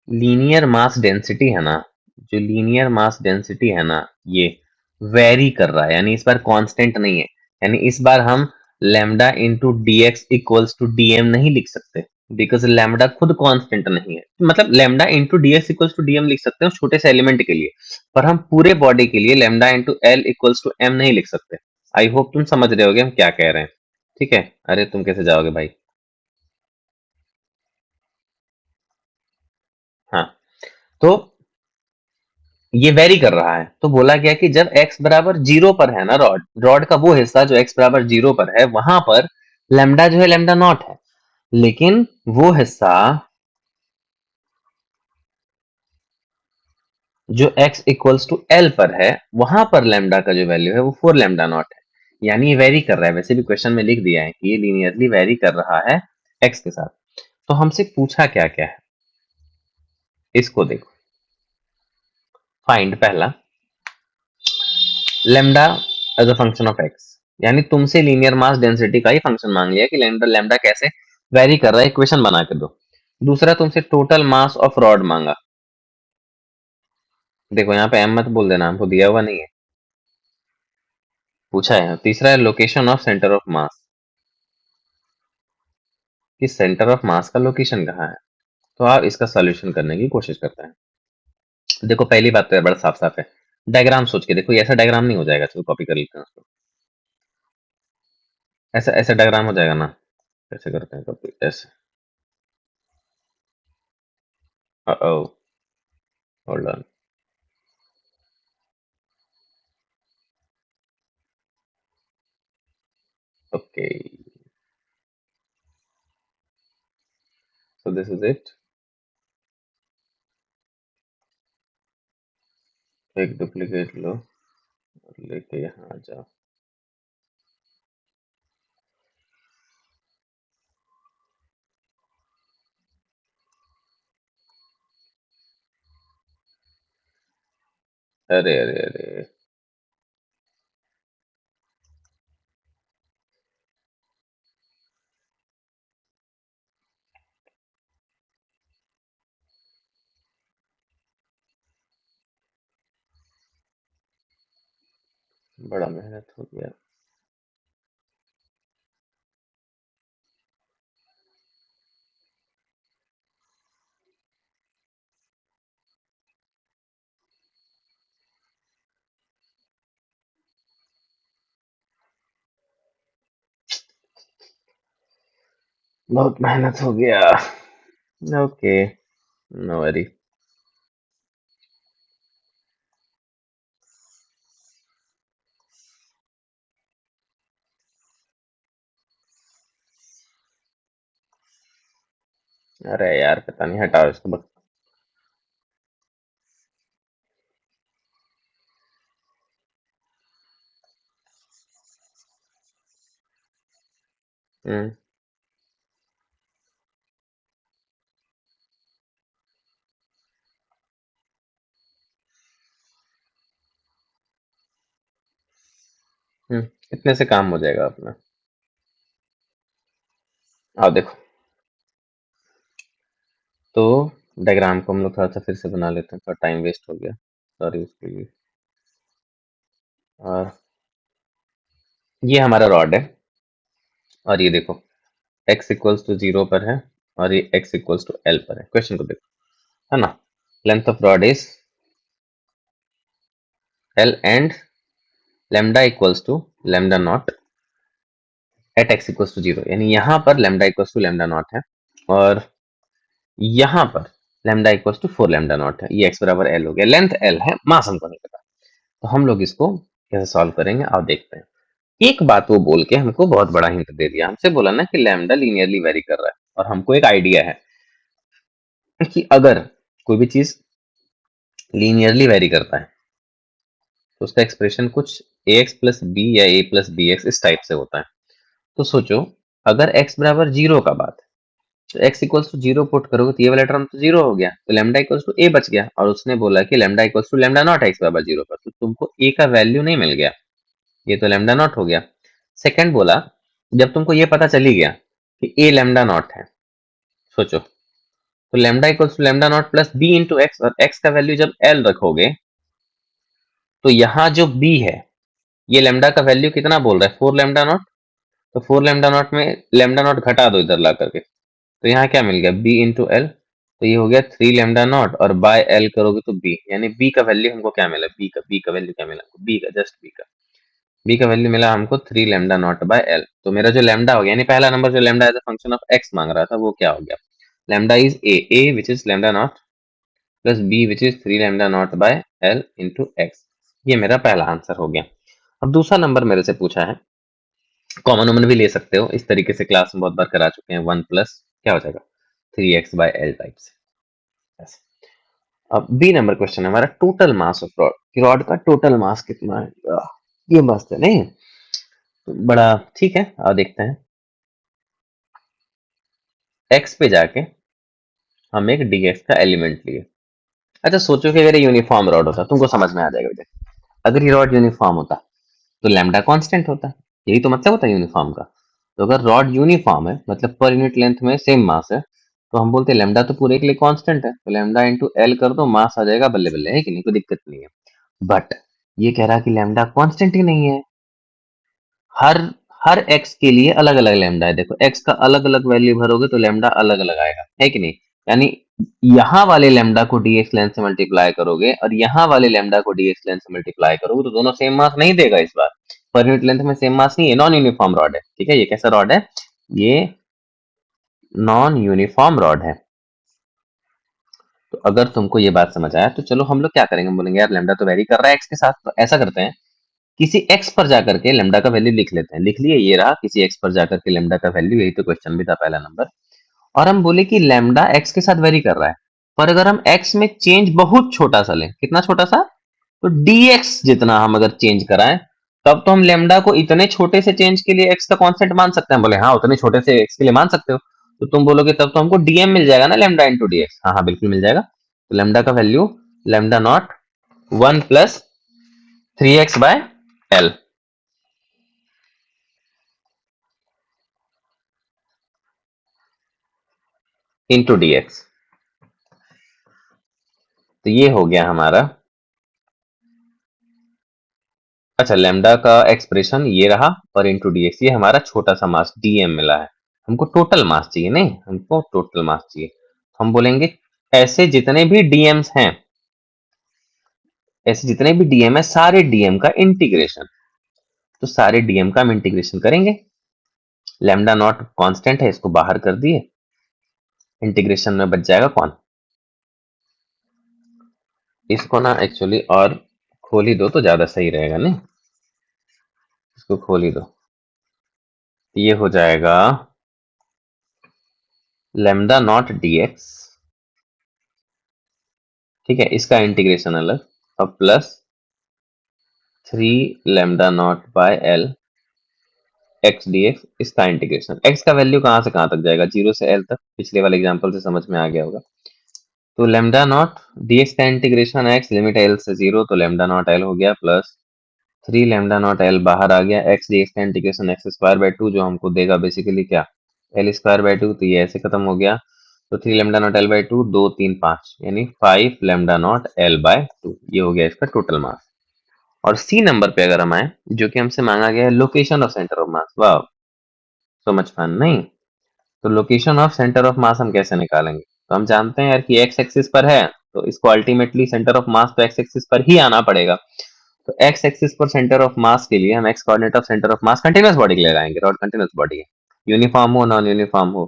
लीनियर मास डेंसिटी है ना, जो लीनियर मास डेंसिटी है ना, ये वेरी कर रहा है, यानी इस बार कांस्टेंट नहीं है। यानी इस बार हम lambda into D X equals to D M नहीं लिख सकते, बिकॉज लैम्डा खुद कांस्टेंट नहीं है। मतलब lambda into D X equals to D M लिख सकते हैं उस छोटे से एलिमेंट के लिए, पर हम पूरे बॉडी के लिए lambda into L equals to M नहीं लिख सकते। आई होप तुम समझ रहे होगे हम क्या कह रहे हैं, ठीक है। अरे तुम कैसे जाओगे भाई। हाँ, तो ये वेरी कर रहा है, तो बोला गया कि जब x बराबर 0 पर है ना, रॉड रॉड का वो हिस्सा जो x बराबर 0 पर है, वहां पर लैम्डा जो है लैम्डा नॉट है, लेकिन वो हिस्सा जो x इक्वल्स टू एल पर है, वहां पर लैम्डा का जो वैल्यू है वो 4 लैम्डा नॉट है। यानी ये वेरी कर रहा है। वैसे भी क्वेश्चन में लिख दिया है कि ये लीनियरली वेरी कर रहा है x के साथ। तो हमसे पूछा क्या क्या है, इसको देखो। फाइंड पहला lambda as a function of X, यानी तुमसे लीनियर मास डेंसिटी का ही फंक्शन मांग लिया कि लैम्डा लैम्डा कैसे वेरी कर रहा है, इक्वेशन बना के दो। दूसरा तुमसे टोटल मास ऑफ रॉड मांगा। देखो यहाँ पे एम मत बोल देना, हमको दिया हुआ नहीं है, पूछा है। तीसरा है लोकेशन ऑफ सेंटर ऑफ मास, कि सेंटर ऑफ मास का लोकेशन कहाँ है। तो आप इसका सॉल्यूशन करने की कोशिश करते हैं। देखो पहली बात तो बड़ा साफ साफ है, डायग्राम सोच के देखो। ये ऐसा डायग्राम नहीं हो जाएगा, चलो कॉपी कर लेते हैं उसको। ऐसा ऐसा डायग्राम हो जाएगा ना, कैसे करते हैं कॉपी, ऐसे। Oh, hold on, okay, so this is it. एक डुप्लीकेट लो और लेके यहाँ आ जाओ। अरे अरे अरे, बड़ा मेहनत हो गया। बहुत मेहनत हो गया। Okay, no worry. अरे यार पता नहीं, हटाओ इसको बस। हम्म इतने से काम हो जाएगा अपना। अब देखो, तो डायग्राम को हम लोग थोड़ा सा फिर से बना लेते हैं, थोड़ा टाइम वेस्ट हो गया, सॉरी उसके लिए। और ये हमारा रॉड है, और ये देखो x इक्वल्स टू 0 पर है, और ये x इक्वल्स टू l पर है। क्वेश्चन को देखो, है ना, length of rod is l and lambda equals to lambda not at x equals to 0, यानी यहाँ पर lambda equals to lambda not है, और यहाँ पर lambda equals to 4 lambda not है। ये x बराबर l हो गया, लेंथ l है, मास हमको नहीं पता। तो हम लोग इसको कैसे सॉल्व करेंगे आप देखते हैं। एक बात वो बोल के हमको बहुत बड़ा हिंट दे दिया, हमसे बोला ना कि लैम्डा लीनियरली वेरी कर रहा है, और हमको एक आइडिया है कि अगर कोई भी चीज लीनियरली वेरी करता है तो उसका एक्सप्रेशन कुछ ax प्लस बी या a प्लस बी एक्स इस टाइप से होता है। तो सोचो, अगर x बराबर 0 का बात है, तो x इक्वल्स टू 0 पुट करोगे तो ये वाला टर्म तो 0 हो गया, तो लैम्डा इक्वल्स टू a बच गया, और उसने बोला कि lambda equals to lambda not x बराबर 0 पर, तो तुमको a का वैल्यू नहीं मिल गया, ये तो लैम्डा नॉट हो गया। सेकंड बोला, जब तुमको ये पता चली गया कि a लैम्डा नॉट है, सोचो, तो lambda equals to lambda not plus B into X, और एक्स का वैल्यू जब एल रखोगे तो यहाँ जो बी है, ये लैम्डा का वैल्यू कितना बोल रहा है, 4 लैम्डा नॉट, तो 4 लैम्डा नॉट में लैम्डा नॉट घटा दो इधर ला करके, तो यहाँ क्या मिल गया, बी इंटू एल, तो ये हो गया 3 लैम्डा नॉट, और बाय एल करोगे तो बी, यानी बी का वैल्यू हमको क्या मिला, बी का वैल्यू क्या मिला, बी का, जस्ट बी का वैल्यू मिला हमको 3 लैम्डा नॉट बाय एल। तो मेरा जो लैम्डा हो गया, यानी पहला नंबर जो lambda as a function of X मांग रहा था, वो क्या हो गया, lambda is A which is lambda not plus B which is 3 lambda not by L into X. ये मेरा पहला आंसर हो गया। अब दूसरा नंबर मेरे से पूछा है, कॉमन वॉमन भी ले सकते हो, इस तरीके से क्लास में बहुत बार करा चुके हैं, 1 प्लस क्या हो जाएगा 3x बाय एल टाइप से, ऐसे। अब बी नंबर क्वेश्चन है हमारा, टोटल मास ऑफ रॉड, कि रॉड का टोटल मास कितना है। ये मस्त है नहीं, तो बड़ा ठीक है, अब देखते हैं। एक्स पे जाके हम एक dx का एलिमेंट लिए। अच्छा सोचो कि अगर ये यूनिफॉर्म रॉड होता, तुमको समझ में आ जाएगा बेटा। अगर ये रॉड यूनिफॉर्म होता तो लैम्डा कांस्टेंट होता, यही तो मतलब होता है यूनिफॉर्म का। तो अगर रॉड यूनिफॉर्म है, मतलब पर यूनिट लेंथ में सेम मास है, तो हम बोलते हैं लैम्डा तो पूरे के लिए कांस्टेंट है, तो लैम्डा इंटू एल कर दो, मास आ जाएगा बल्ले बल्ले, है कि नहीं, कोई दिक्कत नहीं है। बट ये कह रहा है कि लैम्डा कांस्टेंट ही नहीं है, हर हर एक्स के लिए अलग अलग लैम्डा है। देखो एक्स का अलग अलग वैल्यू भरोगे तो लैम्डा अलग अलग आएगा, है कि नहीं। यानी यहाँ वाले लैम्डा को डीएक्स लेंथ से मल्टीप्लाई करोगे, और यहाँ वाले लैम्डा को डीएक्स लेंथ से मल्टीप्लाई करोगे, तो दोनों सेम मास नहीं देगा इस बार, पर यूनिट लेंथ में सेम मास नहीं है, नॉन यूनिफॉर्म रॉड है। ठीक है, ये कैसा रॉड है, ये नॉन यूनिफॉर्म रॉड है। तो अगर तुमको ये बात समझ आया, तो चलो हम लोग क्या करेंगे, हम बोलेंगे यार लैम्डा तो वेरी कर रहा है एक्स के साथ, तो ऐसा करते हैं, किसी एक्स पर जाकर के लेमडा का वैल्यू लिख लेते हैं। लिख लिए, ये रहा किसी एक्स पर जाकर के लेमडा का वैल्यू, यही तो क्वेश्चन भी था पहला नंबर। और हम बोले कि लेमडा एक्स के साथ वेरी कर रहा है, पर अगर हम एक्स में चेंज बहुत छोटा सा लें, कितना छोटा सा, तो dx जितना हम अगर चेंज कराएं, तब तो हम लेमडा को इतने छोटे से चेंज के लिए एक्स का कांस्टेंट मान सकते हैं। बोले हाँ, उतने छोटे से एक्स के लिए मान सकते हो, तो तुम बोलोगे तब तो हमको डीएम मिल जाएगा ना, लेमडा इंटू डीएक्स। हाँ हाँ बिल्कुल मिल जाएगा। तो लेमडा का value lambda not 1 plus 3x by L into D X. तो ये हो गया हमारा, अच्छा लेमडा का एक्सप्रेशन ये रहा, और इंटू डीएक्स, ये हमारा छोटा सा मास डीएम मिला है। हमको टोटल मास चाहिए, नहीं हमको टोटल मास चाहिए। हम बोलेंगे ऐसे जितने भी डीएम्स हैं, ऐसे जितने भी डीएम है, सारे डीएम का इंटीग्रेशन, तो सारे डीएम का हम इंटीग्रेशन करेंगे। लेमडा नॉट कांस्टेंट है, इसको बाहर कर दिए, इंटीग्रेशन में बच जाएगा कौन, इसको ना एक्चुअली और खोल ही दो तो ज्यादा सही रहेगा, नहीं इसको खोल ही दो, ये हो जाएगा लेमडा नॉट डीएक्स, ठीक है, इसका इंटीग्रेशन अलग, अब plus 3 lambda not by L X D X, इसका इंटीग्रेशन। एक्स का वैल्यू कहां से कहां तक जाएगा, 0 से एल तक, पिछले वाले एग्जांपल से समझ में आ गया होगा। तो लेमडा नॉट डीएक्स का इंटीग्रेशन एक्स, लिमिट एल से 0, तो लेमडा नॉट एल हो गया, प्लस 3 लेमडा नॉट एल बाहर आ गया, एक्स डीएक्स का इंटीग्रेशन एक्स स्क्वायर बाय 2, जो हमको देगा बेसिकली क्या, एल स्क्वायर बाई टू, तो ये ऐसे खत्म हो गया। तो 3 lambda naught L by two, 2 3 5 यानी 5 lambda naught L by two, ये हो गया इसका टोटल मास। और सी नंबर पे अगर हम आए, जो कि हमसे मांगा गया है लोकेशन ऑफ सेंटर ऑफ मास, वाह सो मच फन। नहीं, तो लोकेशन ऑफ सेंटर ऑफ मास हम कैसे निकालेंगे? तो हम जानते हैं यार कि एक्स एक्सिस पर है, तो इसको अल्टीमेटली सेंटर ऑफ मास तो एक्स एक्सिस पर ही आना पड़ेगा। तो एक्स एक्सिस पर सेंटर ऑफ मास के लिए हम X coordinate of centre of mass continuous body के लिए लगाएंगे। रॉड कंटीन्यूअस बॉडी है, यूनिफॉर्म हो नॉन यूनिफॉर्म हो।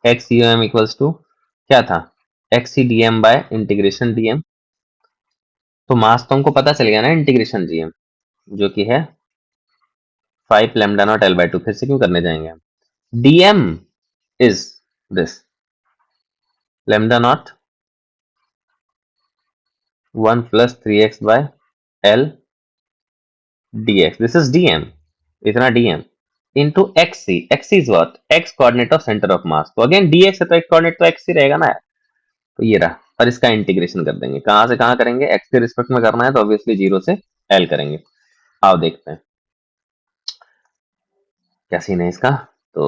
X U M equals to क्या था, X C D M by integration D M. तो मास तो हमको पता चल गया ना इंटीग्रेशन जी एम, जो कि है 5 lambda naught L by two. फिर से क्यों करने जाएंगे हम? dm is this lambda naught 1 plus 3x by l dx. This is dm, इतना dm into xc. xc is what? x coordinate of center of mass. तो अगेन dx है तो x coordinate तो x ही रहेगा ना यार। तो ये रहा, और इसका इंटीग्रेशन कर देंगे। कहां से कहां करेंगे? x के रिस्पेक्ट में करना है तो ऑब्वियसली 0 से l करेंगे। आओ देखते हैं क्या सीन है इसका। तो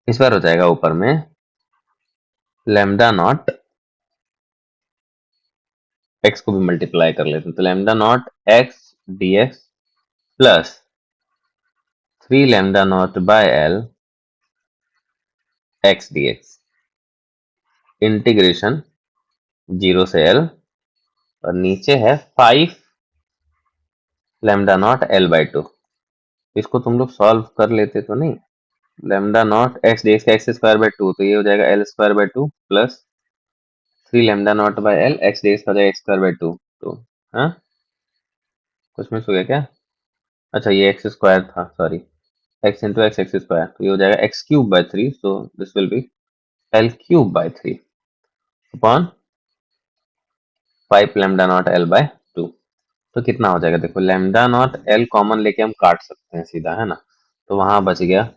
इस बार हो जाएगा ऊपर में लैम्डा नॉट, x को भी मल्टीप्लाई कर लेते हैं, तो lambda not x dx plus 3 lambda naught by L x dx integration 0 से L, और नीचे है 5 lambda naught L by 2। इसको तुम लोग सॉल्व कर लेते तो नहीं, lambda naught x dx का x स्क्वायर बाय 2, तो ये हो जाएगा L square by 2 plus 3 lambda naught by L x dx का हो जाएगा x स्क्वायर बाय 2। तो हाँ, कुछ मिस हो गया क्या? अच्छा ये x स्क्वायर था, sorry, x into x x square, तो ये हो जाएगा x cube by 3, so this will be L cube by 3 upon 5 lambda naught L by 2। तो कितना हो जाएगा? देखो लैम्डा नॉट एल कॉमन लेके हम काट सकते हैं सीधा, है ना। तो वहां बच गया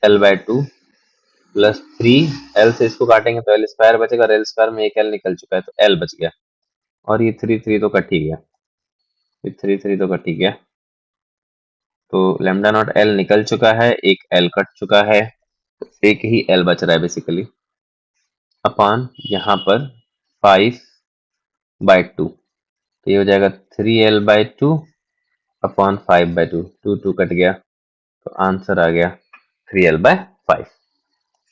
L by two plus 3, L से इसको काटेंगे तो एल स्क्वायर बचेगा, और एल स्क्वायर में एक एल निकल चुका है तो एल बच गया। और ये 3 3 तो कट ही गया, ये 3 3 तो कट ही गया। तो लैम्डा नॉट एल निकल चुका है, एक एल कट चुका है, तो एक ही एल बच रहा है बेसिकली, अपॉन यहाँ पर 5 बाय 2। तो ये हो जाएगा 3l bye 2 upon 5 bye 2, 2 2 cut गया, तो आंसर आ गया 3l बाय 5।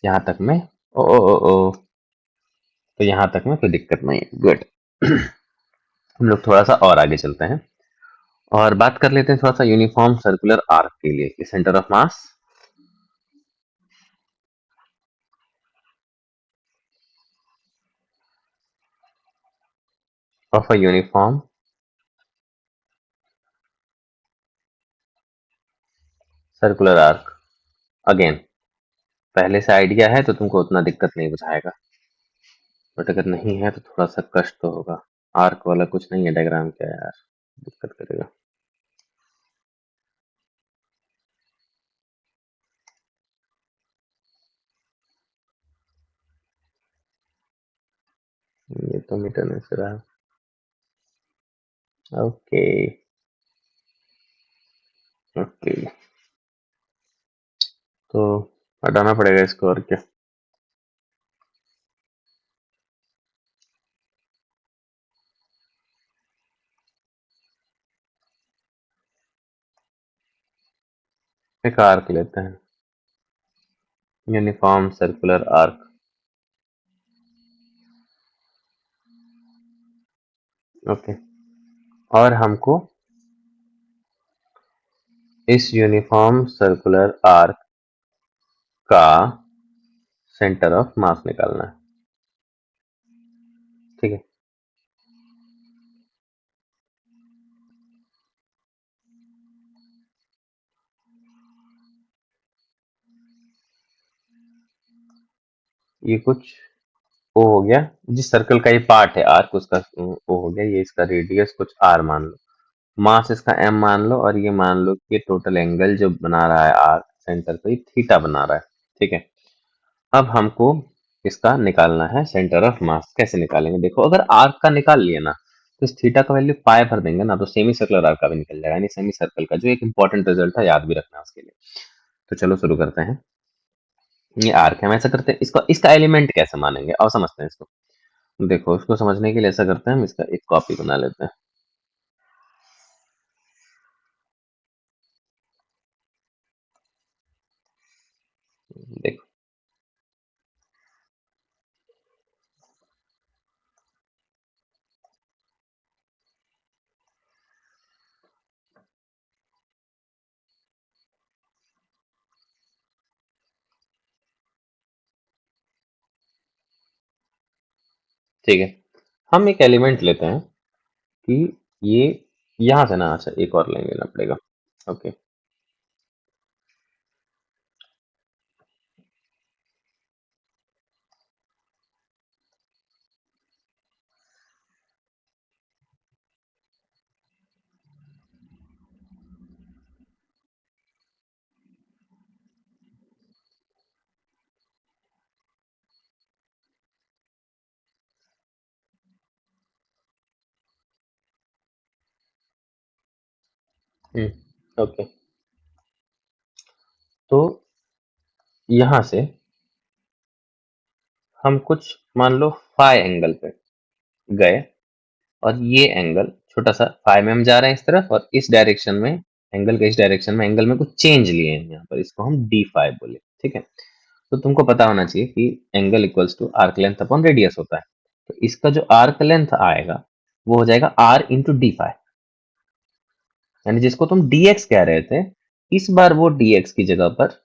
यहाँ तक में ओ, तो यहाँ तक में कोई दिक्कत नहीं है, गुड। हम लोग थोड़ा सा और आगे चलते हैं और बात कर लेते हैं थोड़ा सा यूनिफॉर्म सर्कुलर आर्क के लिए। Centre of mass of a uniform circular arc, again पहले से आइडिया है तो तुमको उतना दिक्कत नहीं बुझाएगा, बट अगर नहीं है तो थोड़ा सा कष्ट तो होगा। आर्क वाला कुछ नहीं है, डायग्राम क्या है यार, दिक्कत करेगा। ये तो मीटर में से रहा, ओके ओके, तो हटाना पड़ेगा इसको और क्या। एक आर्क लेते हैं, यूनिफॉर्म सर्कुलर आर्क, ओके। और हमको इस यूनिफॉर्म सर्कुलर आर्क का सेंटर ऑफ मास निकालना है, ठीक है। ये कुछ ओ हो गया, जिस सर्कल का ये पार्ट है आर्क उसका ओ हो गया, ये इसका रेडियस कुछ आर मान लो, मास इसका एम मान लो, और ये मान लो कि टोटल एंगल जो बना रहा है आर्क सेंटर पे थीटा बना रहा है, ठीक है। अब हमको इसका निकालना है सेंटर ऑफ मास। कैसे निकालेंगे? देखो अगर आर्क का निकाल लिया ना, तो इस थीटा का वैल्यू पाई भर देंगे ना, तो सेमी सर्कुलर आर्क का भी निकल जाएगा, यानी सेमी सर्कल का, जो एक इंपॉर्टेंट रिजल्ट है, याद भी रखना उसके लिए। तो चलो शुरू करते हैं। ये आर्क है, हम ऐसा करते हैं, इसको इसका एलिमेंट कैसे मानेंगे और समझते हैं इसको। देखो, इसको समझने के लिए ऐसा करते हैं, हम इसका एक कॉपी बना लेते हैं। देखो, ठीक है, हम एक एलिमेंट लेते हैं कि ये यहां से ना, अच्छा एक और लाइन लेना पड़ेगा। ओके। ओके, तो यहां से हम कुछ मान लो फाई एंगल पे गए, और ये एंगल छोटा सा फाई में हम जा रहे हैं इस तरफ, और इस डायरेक्शन में एंगल के, इस डायरेक्शन में एंगल में कुछ चेंज लिए हैं यहाँ पर, इसको हम डी फाई बोले। ठीक है, तो तुमको पता होना चाहिए कि angle equals to arc length upon radius होता है। तो इसका जो आर्क लेंथ आएगा वो हो जाएगा आर इंटू डी फाई, यानी जिसको तुम dx कह रहे थे, इस बार वो dx की जगह पर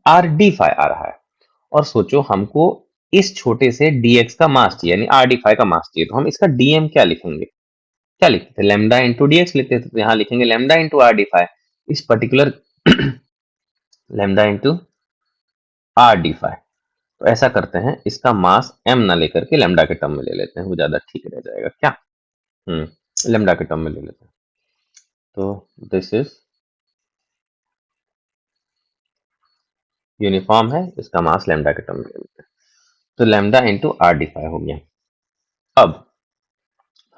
आर डी फाई आ रहा है। और सोचो, हमको इस छोटे से dx का मास चाहिए, यानी आर डी फाई का मास चाहिए, तो हम इसका dm क्या लिखेंगे, क्या लिखते थे, लेमडा इंटू डीएक्स लिखते थे, तो यहाँ लिखेंगे lambda into R D phi, इस particular lambda into R D phi. तो ऐसा करते हैं, इसका मास m ना लेकर के लेमडा के टर्म में ले लेते हैं, वो ज्यादा ठीक रह जाएगा क्या। लेमडा के टर्म में ले लेते हैं। तो दिस इज यूनिफॉर्म है, इसका मास लेमडा के टर्म में ले लेते हैं। तो lambda into R D phi हो गया। अब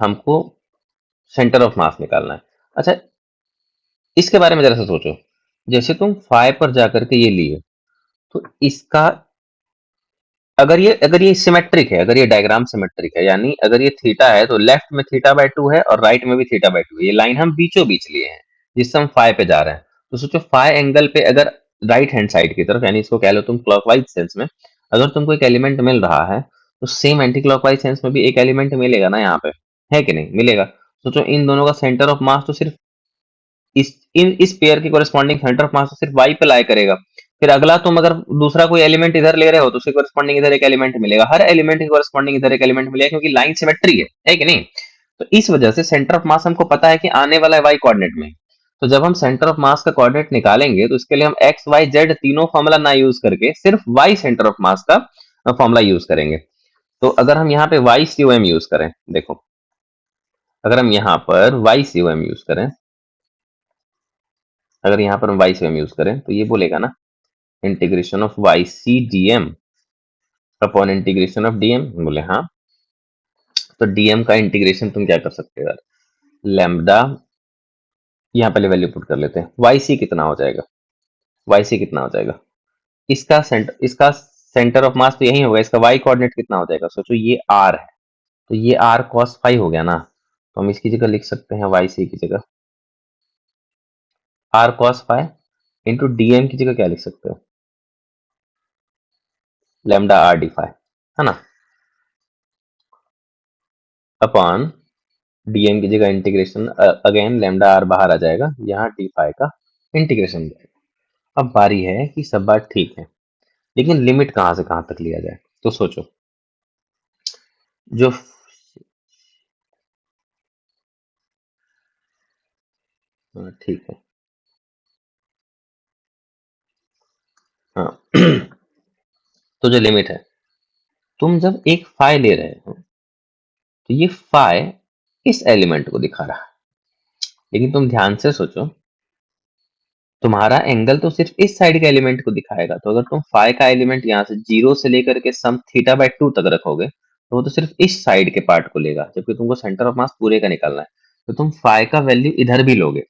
हमको सेंटर ऑफ मास निकालना है। अच्छा, इसके बारे में जरा सा सोचो, जैसे तुम फाई पर जाकर के ये लिए, तो इसका अगर ये सिमेट्रिक है, अगर ये डायग्राम सिमेट्रिक है, यानी अगर ये थीटा है तो लेफ्ट में थीटा बाय 2 है और राइट में भी थीटा बाय 2 है, ये लाइन हम बीचों बीच लिए हैं जिससे हम फाई पे जा रहे हैं। तो सोचो, फाई एंगल पे अगर राइट हैंड साइड की तरफ, यानी इसको कह लो तुम क्लॉकवाइज सेंस में, अगर तुमको एक एलिमेंट मिल रहा है, तो सेम एंटी क्लॉकवाइज सेंस में भी एक एलिमेंट मिलेगा ना यहाँ पे, है कि नहीं मिलेगा। सोचो, इन दोनों का सेंटर ऑफ मास तो सिर्फ इस पेयर के कोरिस्पॉन्डिंग सेंटर ऑफ मास सिर्फ वाई पे लाई करेगा। फिर अगला तुम अगर दूसरा कोई एलिमेंट इधर ले रहे हो, तो उसके कोरिस्पॉन्डिंग इधर एक एलिमेंट मिलेगा, हर एलिमेंट के कोरिस्पॉन्डिंग इधर एक एलिमेंट मिलेगा, क्योंकि लाइन सिमेट्री है कि नहीं। तो इस वजह से सेंटर ऑफ मास हमको पता है कि आने वाला है वाई कोऑर्डिनेट में। तो जब हम सेंटर ऑफ मास का कोऑर्डिनेट निकालेंगे, तो इसके लिए हम एक्स वाई जेड तीनों फॉर्मूला ना यूज करके सिर्फ वाई सेंटर ऑफ मास का फॉर्मूला यूज करेंगे। तो अगर हम यहाँ पे Y C O M use करें, देखो, अगर हम यहाँ पर Y C O M use करें, अगर यहाँ पर हम Y C O M use करें, तो ये बोलेगा ना, integration of Y C D M upon integration of D M, बोले हाँ। तो डीएम का इंटीग्रेशन तुम क्या कर सकते हो यार, लैम्बडा, यहाँ पहले वैल्यू पुट कर लेते हैं, वाई सी कितना हो जाएगा, वाई सी कितना हो जाएगा, इसका सेंटर ऑफ मास तो यही होगा, इसका वाई कोऑर्डिनेट कितना हो जाएगा, सोचो ये आर है, तो ये आर कॉस फाई हो गया ना। तो हम इसकी जगह लिख सकते हैं, वाई सी की जगह R cos phi, into D M की जगह क्या लिख सकते हो, लैम्डा आर डी फाई, है ना, अपॉन डीएम की जगह इंटीग्रेशन, अगेन लेमडा आर बाहर आ जाएगा, यहाँ डी फाई का इंटीग्रेशन जाएगा। अब बारी है कि सब बात ठीक है, लेकिन लिमिट कहाँ से कहाँ तक लिया जाए। तो सोचो, जो ठीक है, हाँ तो जो लिमिट है, तुम जब एक फाई ले रहे हो, तो ये फाई इस एलिमेंट को दिखा रहा है, लेकिन तुम ध्यान से सोचो, तुम्हारा एंगल तो सिर्फ इस साइड के एलिमेंट को दिखाएगा। तो अगर तुम फाई का एलिमेंट यहाँ से 0 से लेकर के सम थीटा बाय 2 तक रखोगे, तो वो तो सिर्फ इस साइड के पार्ट को लेगा, जबकि तुमको सेंटर ऑफ मास पूरे का निकालना है। तो तुम फाई का वैल्यू इधर भी लोगे,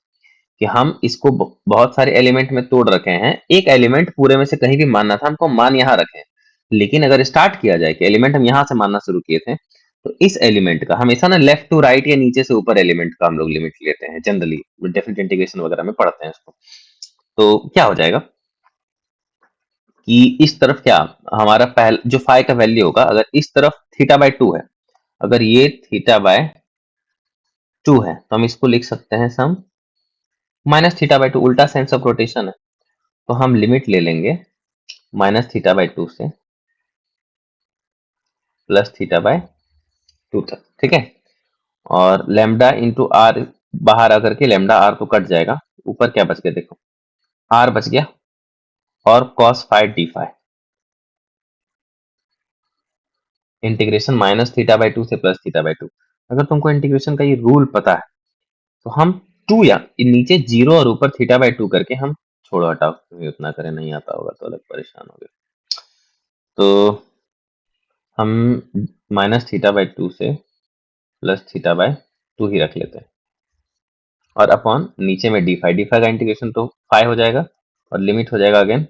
कि हम इसको बहुत सारे एलिमेंट में तोड़ रखे हैं, एक एलिमेंट पूरे में से कहीं भी मानना था, हमको मान यहाँ रखे हैं। लेकिन अगर स्टार्ट किया जाए कि एलिमेंट हम यहाँ से मानना शुरू किए थे, तो इस एलिमेंट का हमेशा ना लेफ्ट टू राइट या नीचे से ऊपर एलिमेंट का हम लोग लिमिट लेते हैं जनरली, डेफिनेट इंटीग्रेशन वगैरह में पढ़ते हैं इसको। तो क्या हो जाएगा कि इस तरफ क्या हमारा पहला जो फाई का वैल्यू होगा, अगर इस तरफ थीटा बाय 2 है, अगर ये थीटा बाय 2 है, तो हम इसको लिख सकते हैं सम माइनस थीटा बाय 2, उल्टा सेंस ऑफ रोटेशन है। तो हम लिमिट ले लेंगे माइनस थीटा बाय 2 से प्लस थीटा बाय 2 तक, ठीक है। और लेमडा इंटू आर बाहर आकर के लेमडा आर तो कट जाएगा, ऊपर क्या बच गया देखो, आर बच गया और cos phi D phi, integration minus theta by 2 से प्लस थीटा बाय 2। अगर तुमको इंटीग्रेशन का ये रूल पता है तो हम 2 या नीचे 0 और ऊपर थीटा बाय 2 करके हम, छोड़ो हटाओ, तुम्हें उतना करें नहीं आता होगा तो अलग परेशान हो गए। तो हम माइनस थीटा बाय 2 से प्लस थीटा बाय 2 ही रख लेते हैं, और अपॉन नीचे में डी फाइ, डी फाइ का इंटीग्रेशन तो फाइ हो जाएगा, और लिमिट हो जाएगा अगेन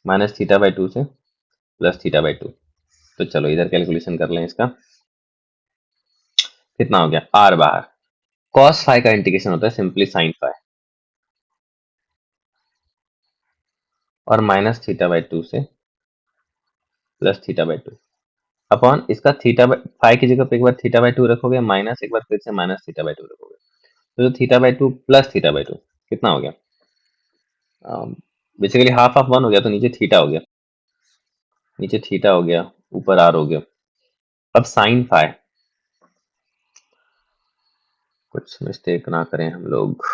माइनस थीटा बाय 2 से प्लस थीटा बाय 2। तो चलो इधर कैलकुलेशन कर लें इसका, कितना हो गया आर बाहर, कॉस फाइ का इंटीग्रेशन होता है सिंपली साइन फाइ, और माइनस थीटा बाय 2 से प्लस थीटा बाय 2 अपॉन इसका थीटा बाय फाइ की जगह पे एक बार थीटा बाय 2 रखोगे, माइनस एक बार फिर से माइनस थीटा बाय 2 रखोगे, तो जो theta by 2 plus theta by 2 कितना हो गया, बेसिकली हाफ ऑफ 1 हो गया, तो नीचे थीटा हो गया, नीचे थीटा हो गया, ऊपर आर हो गया। अब साइन फाइ, कुछ मिस्टेक ना करें हम लोग,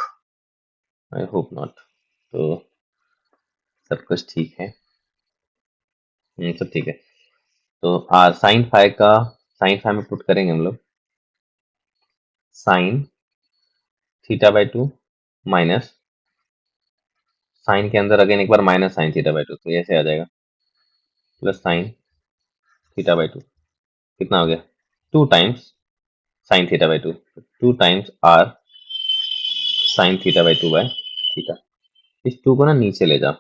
आई होप नॉट। तो सब कुछ ठीक है, सब ठीक है। तो आर साइन फाइ का, साइन फाइ में पुट करेंगे हम लोग sine theta by 2 minus sine के अंदर अगेन एक बार माइनस साइन थीटा बाय 2, तो ऐसे आ जाएगा प्लस साइन थीटा बाय 2, कितना हो गया 2 times sine theta by 2, 2 times R sine theta by 2 by theta. इस 2 को ना नीचे ले जाओ,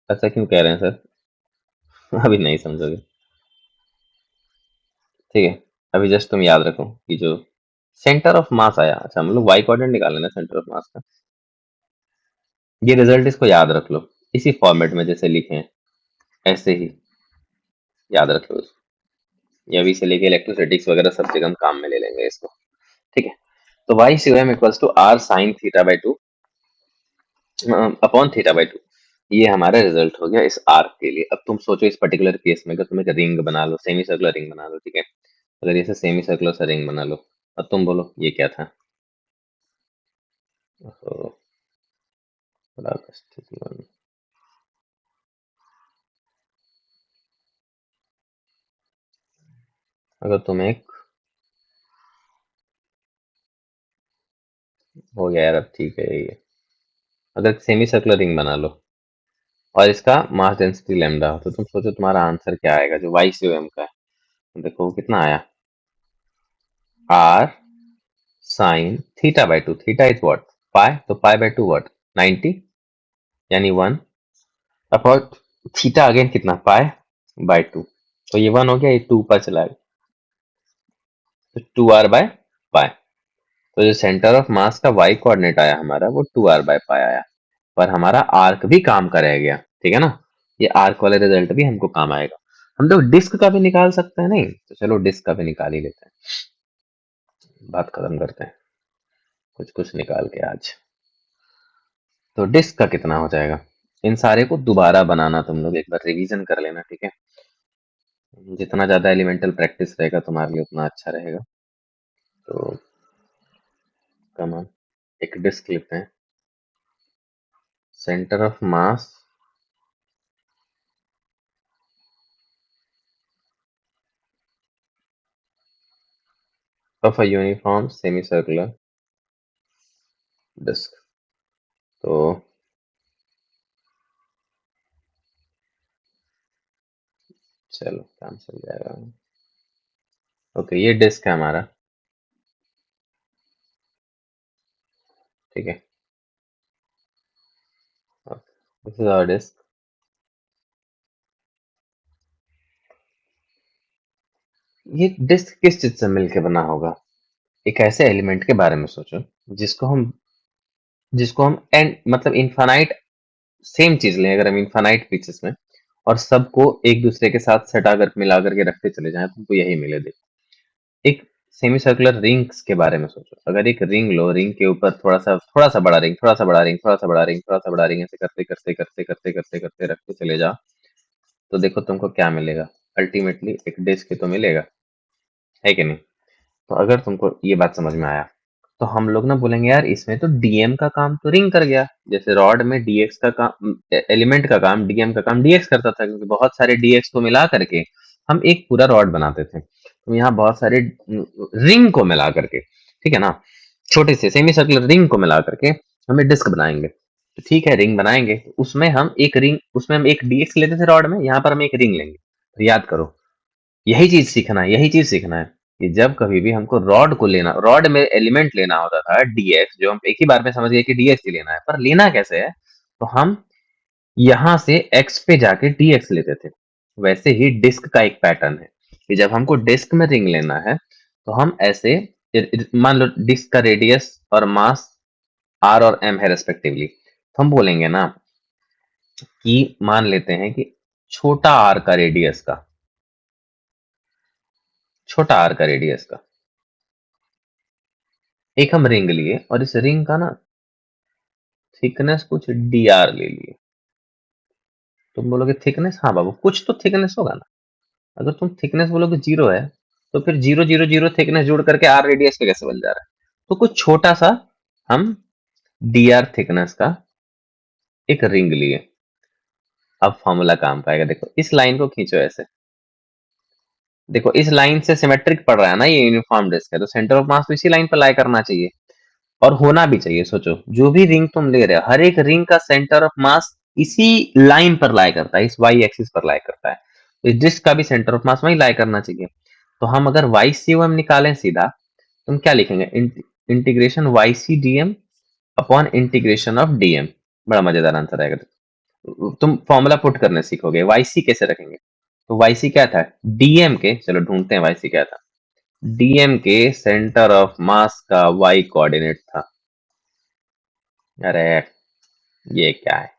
ऐसा क्यों कह रहे हैं सर अभी नहीं समझोगे, ठीक है। अभी जस्ट तुम याद रखो कि जो सेंटर ऑफ मास आया, अच्छा हम लोग वाई कोऑर्डिनेट निकाल लेना सेंटर ऑफ मास का, ये रिजल्ट इसको याद रख लो, इसी फॉर्मेट में जैसे लिखे हैं ऐसे ही याद रख लो इसको, ये अभी से लेके इलेक्ट्रोस्टैटिक्स वगैरह सब जगह हम काम में ले लेंगे इसको, ठीक है। तो Y C M equals to R sine theta by 2 upon theta by 2, ये हमारा रिजल्ट हो गया इस आर्क के लिए। अब तुम सोचो इस पर्टिकुलर केस में, अगर तुम एक रिंग बना लो, सेमी सर्कुलर रिंग बना लो, ठीक है, अगर इसे सेमी सर्कुलर सा रिंग बना लो, अब तुम बोलो ये क्या था, तो बड़ा स्थिति बन, अगर तुम एक, हो गया यार, अब ठीक है ये, अगर सेमी सर्कुलर रिंग बना लो और इसका मास डेंसिटी लैम्डा हो, तो तुम सोचो तुम्हारा आंसर क्या आएगा जो वाई सी एम का है, देखो कितना आया, r sine theta by 2, theta is what pi, तो पाई बाय 2 व्हाट 90, यानी 1 अपॉन थीटा अगेन कितना पाई बाय 2, तो ये 1 हो गया, ये 2 ऊपर चला गया, तो 2r बाय पाई। तो जो सेंटर ऑफ मास का वाई कोऑर्डिनेट आया हमारा वो 2r बाय पाई आया, पर हमारा आर्क भी काम का रह गया, ठीक है ना, ये आर्क वाला रिजल्ट भी हमको काम आएगा। हम लोग डिस्क का भी निकाल सकते हैं, नहीं तो चलो डिस्क का भी निकाल ही लेते हैं, बात खत्म करते हैं कुछ कुछ निकाल के आज। तो डिस्क का कितना हो जाएगा, इन सारे को दोबारा बनाना, तुम लोग एक बार रिवीजन कर लेना, ठीक है, जितना ज्यादा एलिमेंटल प्रैक्टिस रहेगा तुम्हारे लिए उतना अच्छा रहेगा। तो कमान एक डिस्क लेते हैं, centre of mass of a uniform semicircular disc, तो चलो काम चल जाएगा। ओके ये डिस्क है हमारा, ठीक है, दिस इज आवर डिस्क। ये डिस्क किस चीज से मिलके बना होगा? एक ऐसे एलिमेंट के बारे में सोचो जिसको हम एंड मतलब इनफाइनाइट सेम चीज लें, अगर हम इनफाइनाइट पीसेस में और सबको एक दूसरे के साथ सटा कर मिला करके रखते चले जाएं, तुमको यही मिले। देखो, एक सेमी सर्कुलर रिंग्स के बारे में सोचो। अगर एक रिंग लो, रिंग के ऊपर थोड़ा सा बड़ा रिंग, थोड़ा सा बड़ा रिंग, थोड़ा सा बड़ा रिंग, थोड़ा सा बड़ा रिंग, ऐसे करते करते करते करते करते करते रखते चले जाओ, तो देखो तुमको क्या मिलेगा। अल्टीमेटली एक डिस्क ही तो मिलेगा, है कि नहीं? तो अगर तुमको ये बात समझ में आया, तो हम लोग ना बोलेंगे यार इसमें तो डीएम का काम तो रिंग कर गया। जैसे रॉड में डीएक्स का काम, एलिमेंट का काम, डीएम का काम डीएक्स करता था, क्योंकि बहुत सारे डीएक्स को मिला करके हम एक पूरा रॉड बनाते थे। तो यहाँ बहुत सारे रिंग को मिला करके, ठीक है ना, छोटे से सेमी सर्कुलर रिंग को मिला करके हमें डिस्क बनाएंगे। तो ठीक है, रिंग बनाएंगे, उसमें हम एक डीएक्स लेते थे रॉड में, यहाँ पर हम एक रिंग लेंगे। तो याद करो, यही चीज सीखना है, यही चीज सीखना है कि जब कभी भी हमको रॉड में एलिमेंट लेना होता था डीएक्स, जो हम एक ही बार में समझ गए कि डीएक्स ही लेना है, पर लेना कैसे है? तो हम यहां से एक्स पे जाके डीएक्स लेते थे। वैसे ही डिस्क का एक पैटर्न है कि जब हमको डिस्क में रिंग लेना है, तो हम ऐसे, मान लो डिस्क का रेडियस और मास आर और एम है रेस्पेक्टिवली, तो हम बोलेंगे ना कि मान लेते हैं कि छोटा आर का रेडियस का, छोटा आर का रेडियस का एक हम रिंग लिए, और इस रिंग का ना थिकनेस कुछ डी आर ले लिए। तुम बोलोगे थिकनेस, हाँ बाबू कुछ तो थिकनेस होगा ना। अगर तुम थिकनेस बोलोगे जीरो है, तो फिर जीरो जीरो जीरो थिकनेस जोड़ करके आर रेडियस पे कैसे बन जा रहा है? तो कुछ छोटा सा हम डी आर थिकनेस का एक रिंग लिए। अब फॉर्मूला काम पाएगा। देखो इस लाइन को खींचो ऐसे, देखो इस लाइन से सिमेट्रिक पड़ रहा है ना, ये यूनिफॉर्म डिस्क है, तो सेंटर ऑफ मास तो इसी लाइन पर लाई करना चाहिए, और होना भी चाहिए। सोचो जो भी रिंग तुम ले रहे हो, हर एक रिंग का सेंटर ऑफ मास इसी लाइन पर लाई करता है, इस वाई एक्सिस पर लाई करता है। तो इस डिस्क का भी सेंटर ऑफ मास वही लाई करना चाहिए। तो हम अगर वाई सी एम निकालें सीधा, तुम क्या लिखेंगे? Integration Y C D M upon integration of D M. बड़ा मजेदार आंसर आएगा। तुम फॉर्मूला पुट करने सीखोगे। वाई सी कैसे रखेंगे? तो वाई सी क्या था? डीएम के, चलो ढूंढते हैं वाई सी क्या था। डीएम के सेंटर ऑफ मास का वाई कोऑर्डिनेट था। अरे ये क्या है?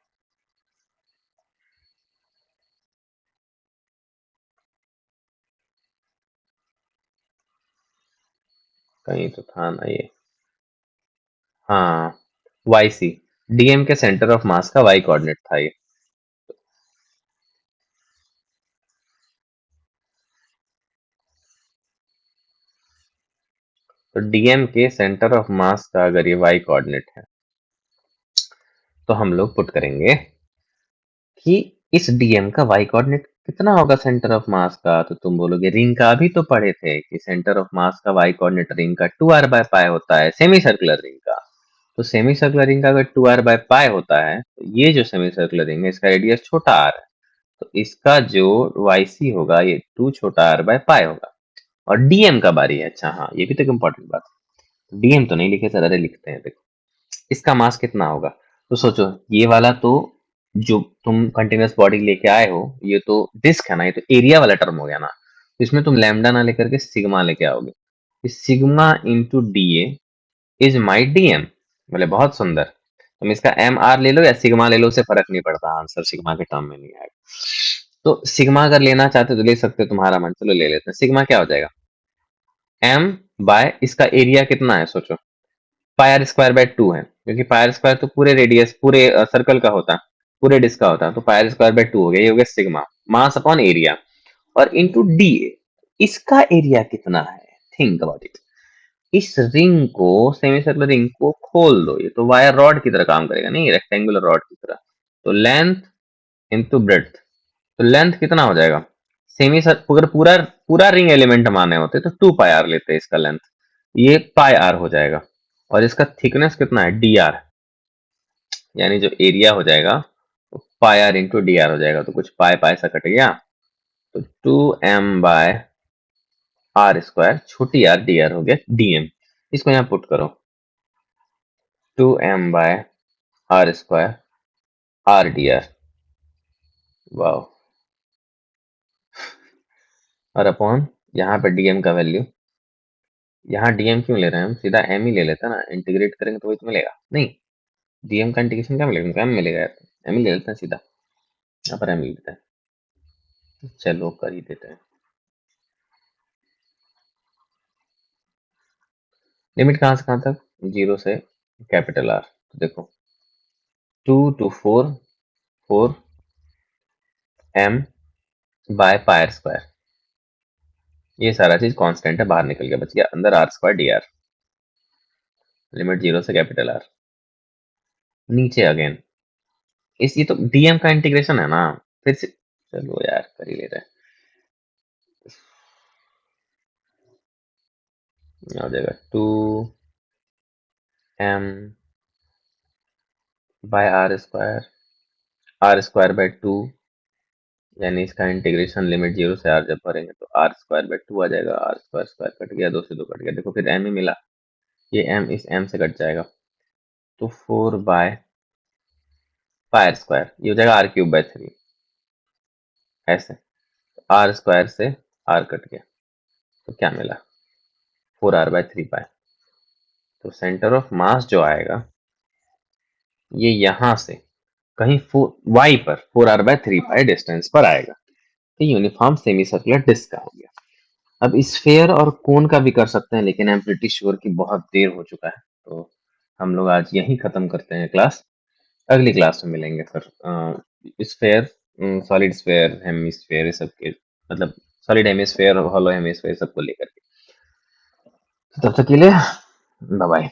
कहीं तो था ना ये। हाँ, वाई सी, डीएम के सेंटर ऑफ मास का वाई कोऑर्डिनेट था ये। तो डीएम के सेंटर ऑफ मास का अगर ये वाई कोऑर्डिनेट है, तो हम लोग पुट करेंगे कि इस डीएम का वाई कोऑर्डिनेट कितना होगा सेंटर ऑफ मास का। तो तुम बोलोगे रिंग का भी तो पढ़े थे कि सेंटर ऑफ मास का वाई कोऑर्डिनेट रिंग का 2r/π होता है, सेमी सर्कुलर रिंग का। तो सेमी सर्कुलर रिंग का अगर 2r/π होता है, तो ये जो सेमी सर्कुलर रिंग है इसका रेडियस छोटा r है, तो इसका जो वाई सी होगा ये 2 छोटा r/π होगा। और डीएम का बारी है। अच्छा हाँ, ये भी तो इम्पोर्टेंट बात है, डीएम तो नहीं लिखे सर, अरे लिखते हैं। देखो इसका मास कितना होगा, तो सोचो ये वाला तो, जो तुम कंटिन्यूअस बॉडी लेके आए हो, ये तो डिस्क है ना, ये तो एरिया वाला टर्म हो गया ना। तो इसमें तुम लैम्डा ना लेकर के सिग्मा लेके आओगे। Sigma into D A is my D M. बोले बहुत सुंदर। तुम इसका एम आर ले लो या सिग्मा ले लो, उससे फर्क नहीं पड़ता, आंसर सिग्मा के टर्म में नहीं आएगा। तो सिग्मा अगर लेना चाहते हो तो ले सकते हो, तुम्हारा मन, चलो ले लेते हैं। सिग्मा क्या हो जाएगा? एम बाय इसका एरिया कितना है सोचो, पाई आर स्क्वायर बाय 2 है, क्योंकि पाई आर स्क्वायर तो पूरे रेडियस, पूरे सर्कल का होता है, पूरे डिस्क का होता है। तो पाई आर स्क्वायर बाय 2 हो गया, ये हो गया सिग्मा, मास अपॉन एरिया, और इनटू डी। इसका एरिया कितना है? Think about it. इस रिंग को, सेमी सर्कुलर रिंग को खोल दो, ये तो वायर रॉड की तरह काम करेगा, नहीं रेक्टेंगुलर रॉड की तरह। तो लेंथ इंटू ब्रेड्थ, तो लेंथ कितना हो जाएगा? अगर पूरा पूरा रिंग एलिमेंट माने होते तो 2 पाई आर लेते, इसका लेंथ ये पाई आर हो जाएगा। और इसका थिकनेस कितना है? डी आर, यानी जो एरिया हो जाएगा वो पाई आर इंटू डी आर हो जाएगा। तो कुछ पाई पाई सा कट गया, तो 2m/r स्क्वायर, छोटी आर डी आर हो गया डीएम। इसको यहाँ पुट करो, 2m/r square R D R. वाह। और अपॉन यहाँ पे डीएम का वैल्यू, यहाँ डीएम क्यों ले रहे हैं हम, सीधा एम ही ले लेते हैं ना, इंटीग्रेट करेंगे तो वही तो मिलेगा नहीं, डीएम का इंटीग्रेशन क्या मिलेगा, एम मिलेगा यार, एम ही ले लेते हैं सीधा, यहाँ पर एम ले लेते हैं, चलो कर ही देते हैं। लिमिट कहाँ से कहाँ तक, 0 से कैपिटल आर, तो देखो 2 to 4 4 m by Pierre square, ये सारा चीज कांस्टेंट है, बाहर निकल गया, बच गया अंदर R square D R, limit 0 से कैपिटल आर, नीचे अगेन इस, ये तो डीएम का इंटीग्रेशन है ना, फिर से चलो यार कर ही ले रहे हैं, हो जाएगा 2m bye are square by 2, यानी इसका इंटीग्रेशन लिमिट 0 से आर जब भरेंगे तो आर स्क्वायर बाय 2 आ जाएगा, आर स्क्वायर स्क्वायर कट गया, 2 से 2 कट गया, देखो फिर एम ही मिला, ये एम इस एम से कट जाएगा, तो 4 बाय पायर स्क्वायर, ये हो जाएगा आर क्यूब बाय 3, ऐसे आर स्क्वायर से आर कट गया, तो क्या मिला 4r/3 पाई, तो सेंटर ऑफ मास जो आएगा ये यहां से कहीं वाई पर 4r/3 पाई डिस्टेंस पर आएगा, तो यूनिफॉर्म सेमी सर्कुलर डिस्क का हो गया। अब स्फेयर और कोन का भी कर सकते हैं, लेकिन आई एम प्रिटी श्योर कि बहुत देर हो चुका है, तो हम लोग आज यहीं खत्म करते हैं क्लास, अगली क्लास में मिलेंगे फिर स्फेयर, सॉलिड स्फेयर, हेमिस्फेयर, ये सब के मतलब सॉलिड हेमिस्फेयर, हॉलो हेमिस्फेयर सबको लेकर के, तब तक के लिए बाय बाय।